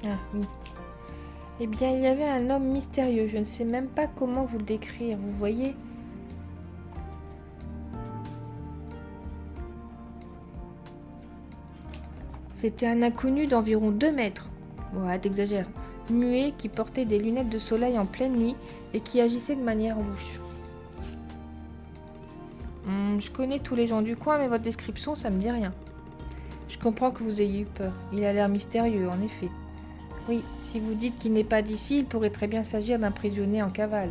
Ah oui. Eh bien, il y avait un homme mystérieux. Je ne sais même pas comment vous le décrire. Vous voyez? C'était un inconnu d'environ 2 mètres. Ouais, t'exagères. Muet, qui portait des lunettes de soleil en pleine nuit et qui agissait de manière louche. Je connais tous les gens du coin, mais votre description, ça me dit rien. Je comprends que vous ayez eu peur. Il a l'air mystérieux, en effet. Oui, si vous dites qu'il n'est pas d'ici, il pourrait très bien s'agir d'un prisonnier en cavale.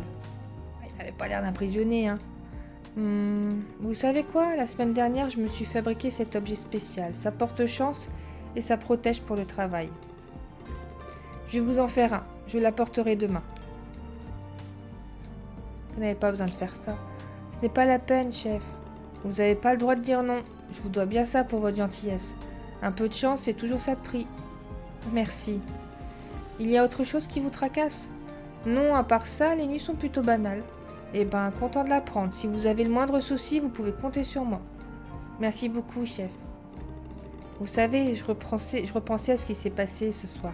Il n'avait pas l'air d'un prisonnier, hein. Vous savez quoi? La semaine dernière, je me suis fabriqué cet objet spécial. Ça porte chance et ça protège pour le travail. Je vais vous en faire un. Je l'apporterai demain. Vous n'avez pas besoin de faire ça. Ce n'est pas la peine, chef. Vous n'avez pas le droit de dire non. Je vous dois bien ça pour votre gentillesse. Un peu de chance, c'est toujours ça de prix. Merci. Il y a autre chose qui vous tracasse? Non, à part ça, les nuits sont plutôt banales. Eh ben, content de l'apprendre. Si vous avez le moindre souci, vous pouvez compter sur moi. Merci beaucoup, chef. Vous savez, je repensais à ce qui s'est passé ce soir.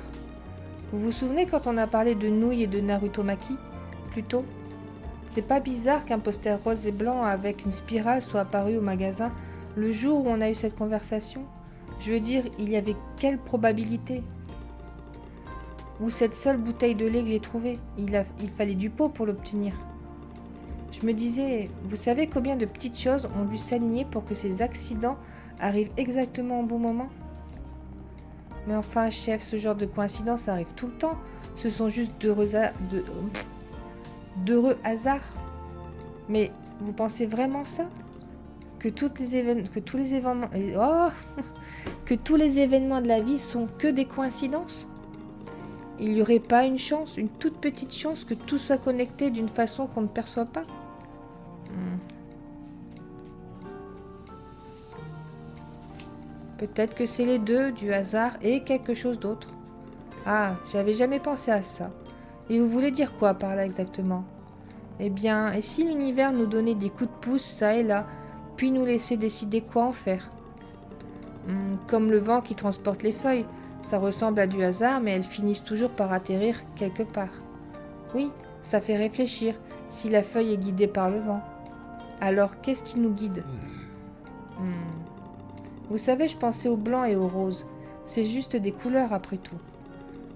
Vous vous souvenez quand on a parlé de nouilles et de Narutomaki, plus tôt? C'est pas bizarre qu'un poster rose et blanc avec une spirale soit apparu au magasin le jour où on a eu cette conversation? Je veux dire, il y avait quelle probabilité? Ou cette seule bouteille de lait que j'ai trouvée, il fallait du pot pour l'obtenir. Je me disais, vous savez combien de petites choses ont dû s'aligner pour que ces accidents arrivent exactement au bon moment? Mais enfin, chef, ce genre de coïncidence arrive tout le temps. Ce sont juste d'heureux hasards. Mais vous pensez vraiment ça? Que tous les événements que tous les événements de la vie sont que des coïncidences? Il n'y aurait pas une chance, une toute petite chance que tout soit connecté d'une façon qu'on ne perçoit pas? Peut-être que c'est les deux, du hasard et quelque chose d'autre. Ah, j'avais jamais pensé à ça. Et vous voulez dire quoi par là exactement? Eh bien, et si l'univers nous donnait des coups de pouce ça et là, puis nous laissait décider quoi en faire? Comme le vent qui transporte les feuilles, ça ressemble à du hasard, mais elles finissent toujours par atterrir quelque part. Oui, ça fait réfléchir, si la feuille est guidée par le vent. Alors, qu'est-ce qui nous guide? Vous savez, je pensais au blanc et au rose. C'est juste des couleurs après tout.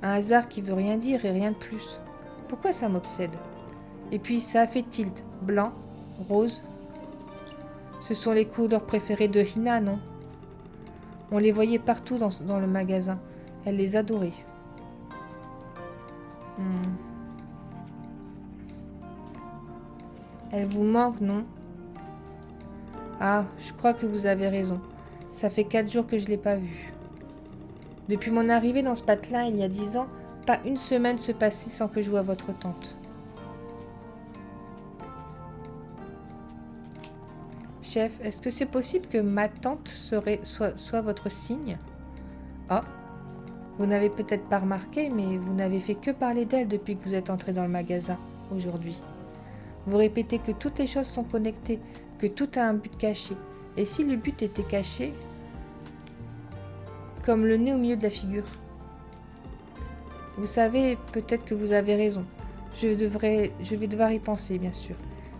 Un hasard qui veut rien dire et rien de plus. Pourquoi ça m'obsède? Et puis ça a fait tilt. Blanc, rose. Ce sont les couleurs préférées de Hina, non? On les voyait partout dans le magasin. Elle les adorait. Elle vous manque, non? Ah, je crois que vous avez raison. Ça fait 4 jours que je ne l'ai pas vue. Depuis mon arrivée dans ce patelin il y a 10 ans, pas une semaine se passait sans que je voie votre tante. Chef, est-ce que c'est possible que ma tante soit votre signe? Ah, vous n'avez peut-être pas remarqué, mais vous n'avez fait que parler d'elle depuis que vous êtes entré dans le magasin, aujourd'hui. Vous répétez que toutes les choses sont connectées, que tout a un but caché. Et si le but était caché, comme le nez au milieu de la figure? Vous savez, peut-être que vous avez raison. Je vais devoir y penser, bien sûr.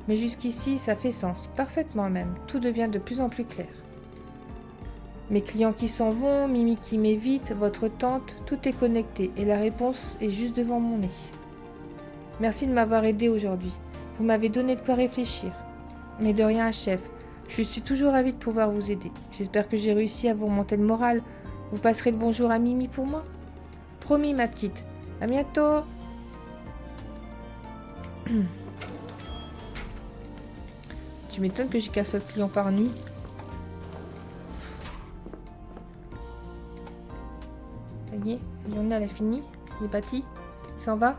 Mais jusqu'ici, ça fait sens, parfaitement même. Tout devient de plus en plus clair. Mes clients qui s'en vont, Mimi qui m'évite, votre tante, tout est connecté et la réponse est juste devant mon nez. Merci de m'avoir aidé aujourd'hui. Vous m'avez donné de quoi réfléchir. Mais de rien, chef. Je suis toujours ravie de pouvoir vous aider. J'espère que j'ai réussi à vous remonter le moral. Vous passerez le bonjour à Mimi pour moi? Promis, ma petite. À bientôt. Tu m'étonnes que j'ai qu'un seul client par nuit. Ça y est, la journée elle a fini. Il est parti. Il s'en va.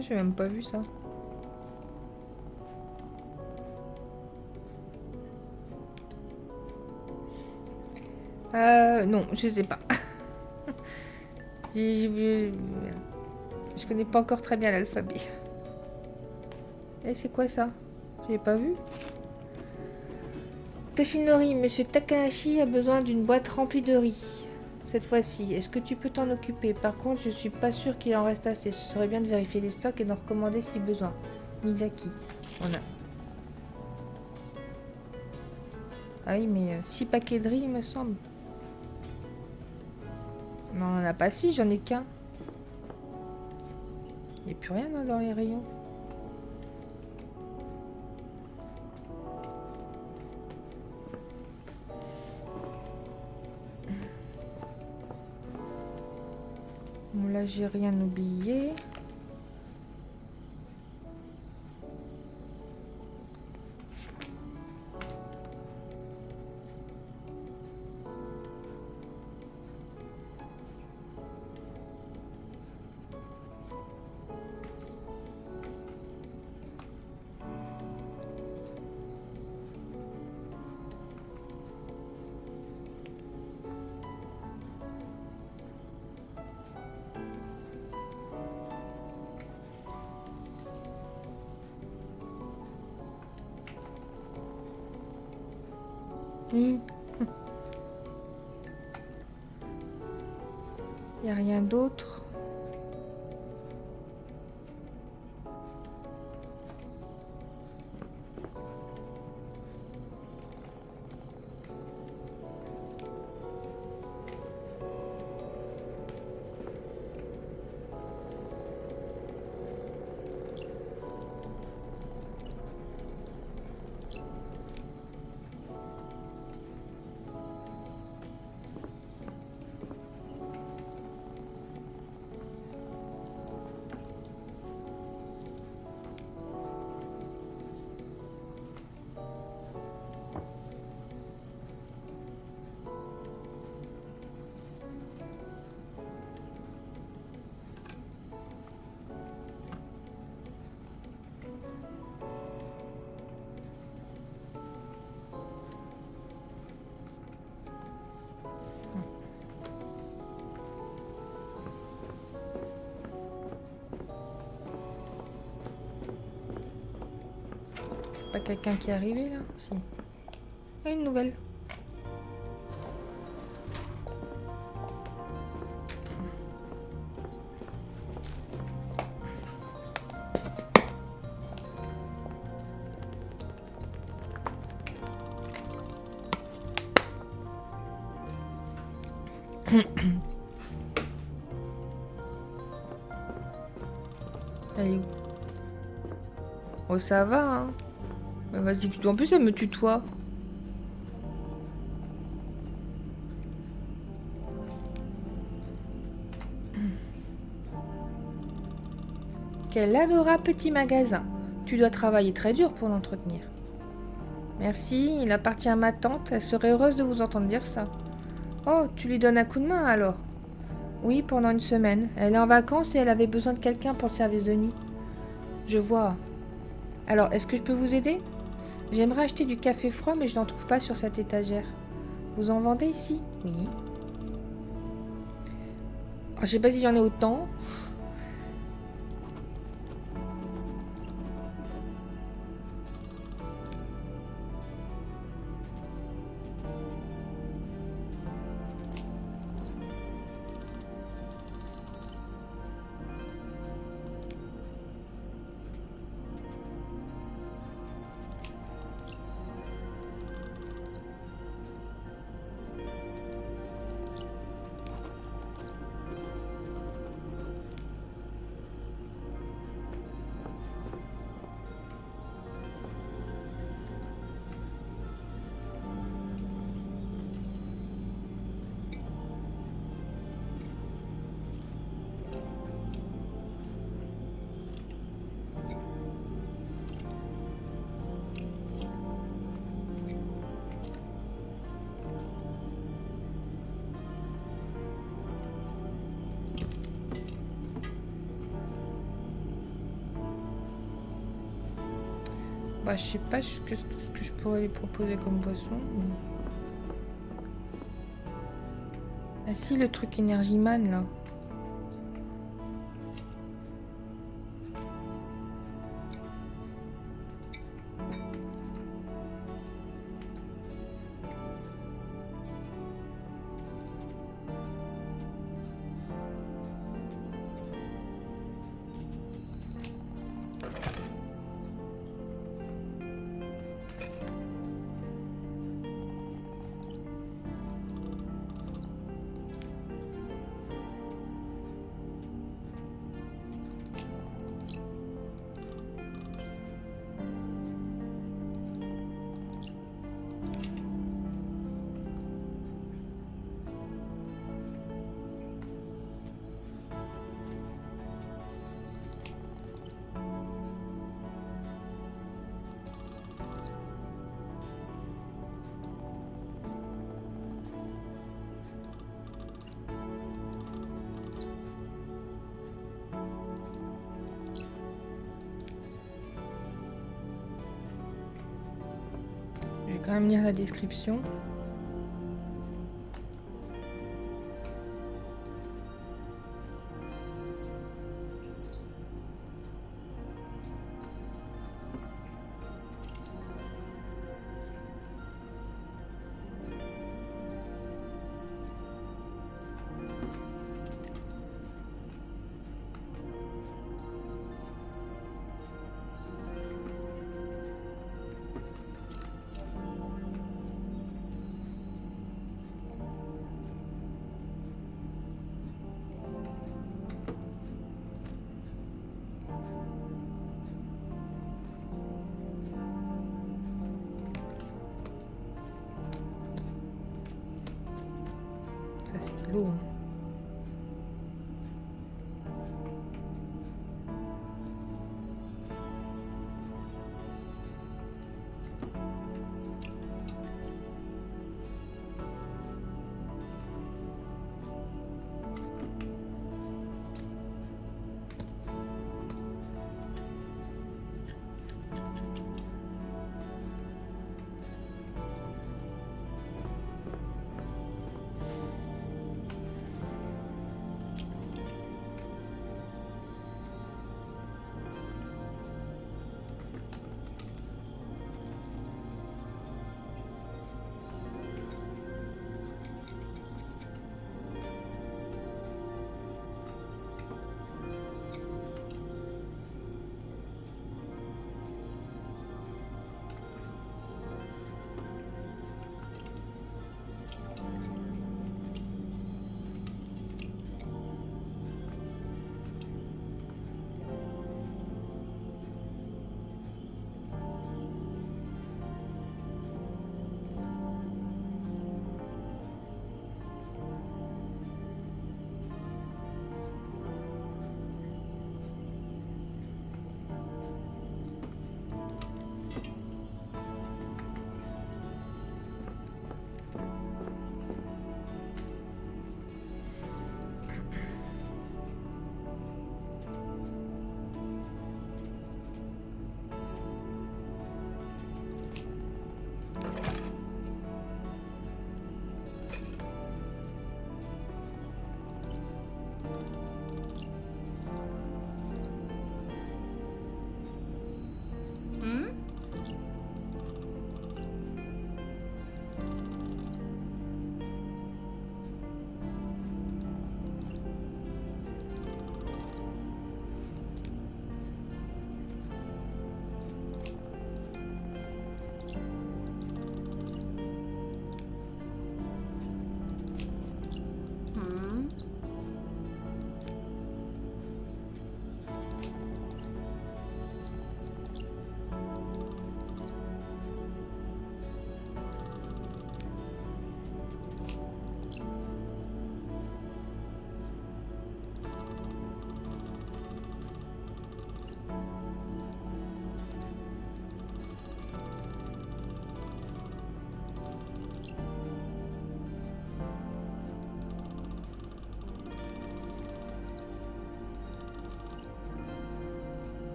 Ah, j'ai même pas vu ça. Non, je sais pas. J'ai vu... Je connais pas encore très bien l'alphabet. Eh, c'est quoi ça? J'ai pas vu. Toshinori, Monsieur Takahashi a besoin d'une boîte remplie de riz. Cette fois-ci, est-ce que tu peux t'en occuper? Par contre, je suis pas sûre qu'il en reste assez. Ce serait bien de vérifier les stocks et d'en recommander si besoin. Misaki. On a... Ah oui, mais 6 paquets de riz, il me semble. Non, on en a pas 6, j'en ai qu'un. Il n'y a plus rien hein, dans les rayons. Bon, là, j'ai rien oublié. Oui. Il n'y a rien d'autre. Pas quelqu'un qui est arrivé là? Si. Ah, une nouvelle. Elle est où? Oh, ça va, hein. Bah, vas-y, en plus, elle me tutoie. Quel adorable petit magasin. Tu dois travailler très dur pour l'entretenir. Merci, il appartient à ma tante. Elle serait heureuse de vous entendre dire ça. Oh, tu lui donnes un coup de main alors? Oui, pendant une semaine. Elle est en vacances et elle avait besoin de quelqu'un pour le service de nuit. Je vois. Alors, est-ce que je peux vous aider? J'aimerais acheter du café froid, mais je n'en trouve pas sur cette étagère. Vous en vendez ici? Oui. Je sais pas si j'en ai autant. Bah, je sais pas ce que je pourrais lui proposer comme boisson. Mais... Ah si, le truc Energy Man, là. Je vais quand même lire la description. Ça, c'est de l'eau. Hein.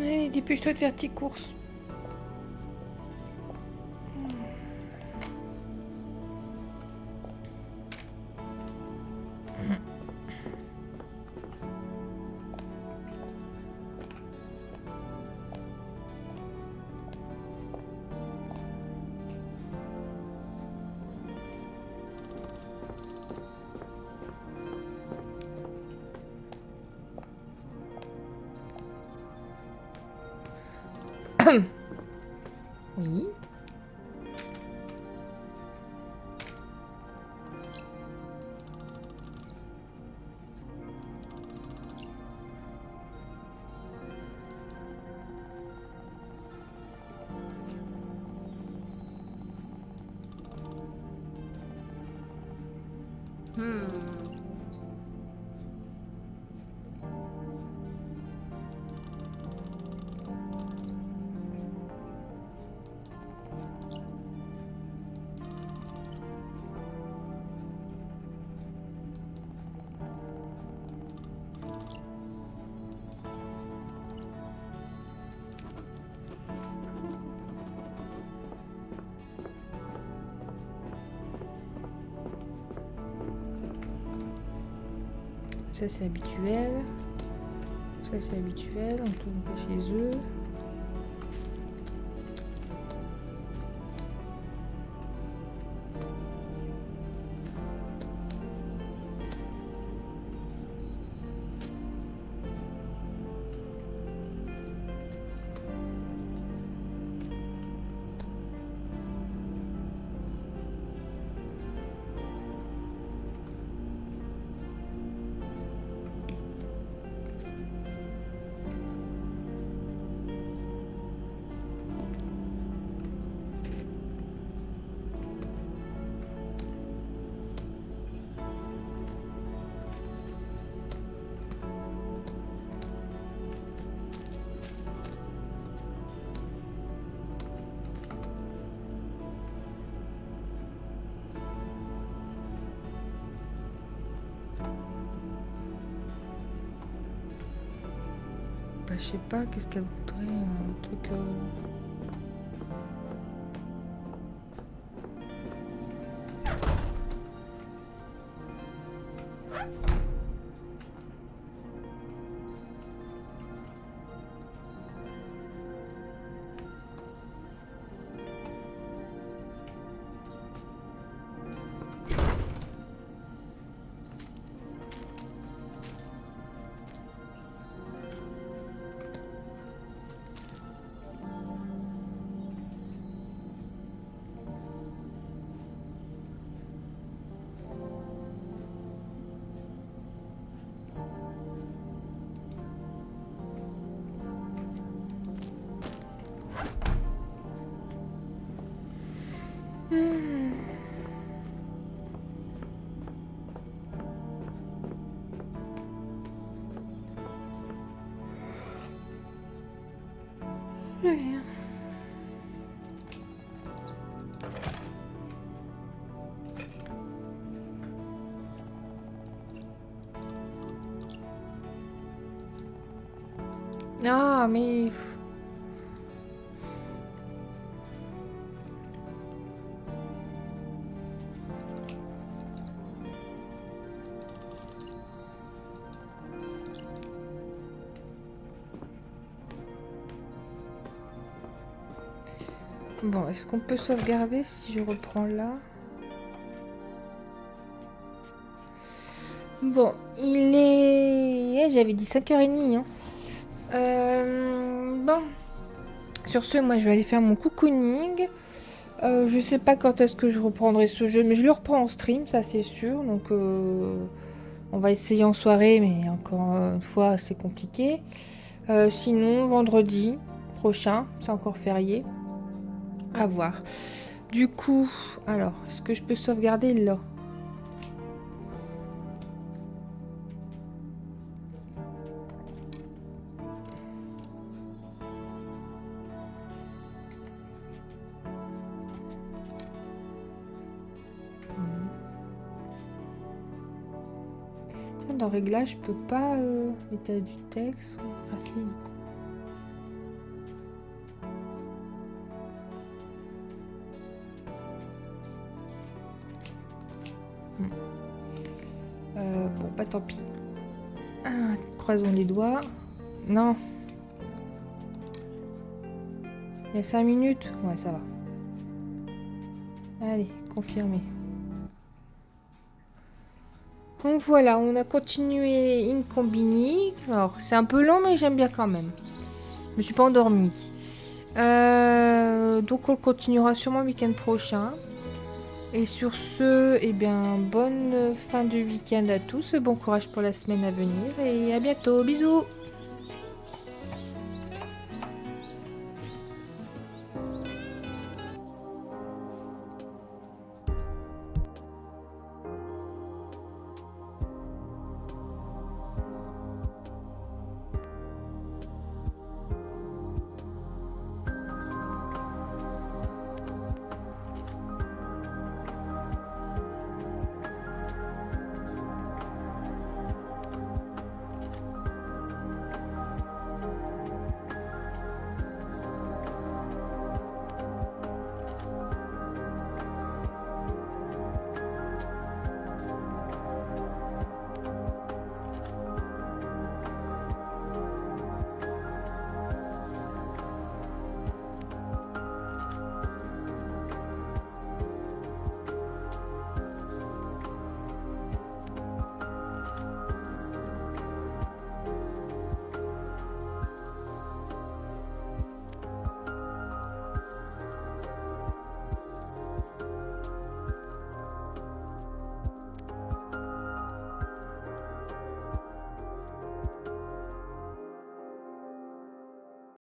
Allez, dépêche-toi de faire tes courses. Oui. Ça c'est habituel. Ça c'est habituel, on tourne pas chez eux. Bah, je sais pas, qu'est-ce qu'elle voudrait, un truc... Rien. Ah, mais... Bon, est-ce qu'on peut sauvegarder si je reprends là? Bon, il est... J'avais dit 5h30. Hein. Bon. Sur ce, moi, je vais aller faire mon cocooning. Je sais pas quand est-ce que je reprendrai ce jeu, mais je le reprends en stream, ça c'est sûr. Donc, on va essayer en soirée, mais encore une fois, c'est compliqué. Sinon, vendredi prochain, c'est encore férié. À voir. Du coup, alors, est-ce que je peux sauvegarder là? Dans réglage, je peux pas état du texte, graphisme. Bah tant pis. Croisons les doigts. Non. Il y a 5 minutes. Ouais, ça va. Allez, confirmé. Donc voilà, on a continué Incombini. Alors, c'est un peu long, mais j'aime bien quand même. Je me suis pas endormie. Donc on continuera sûrement le week-end prochain. Et sur ce, eh bien, bonne fin de week-end à tous. Bon courage pour la semaine à venir. Et à bientôt. Bisous.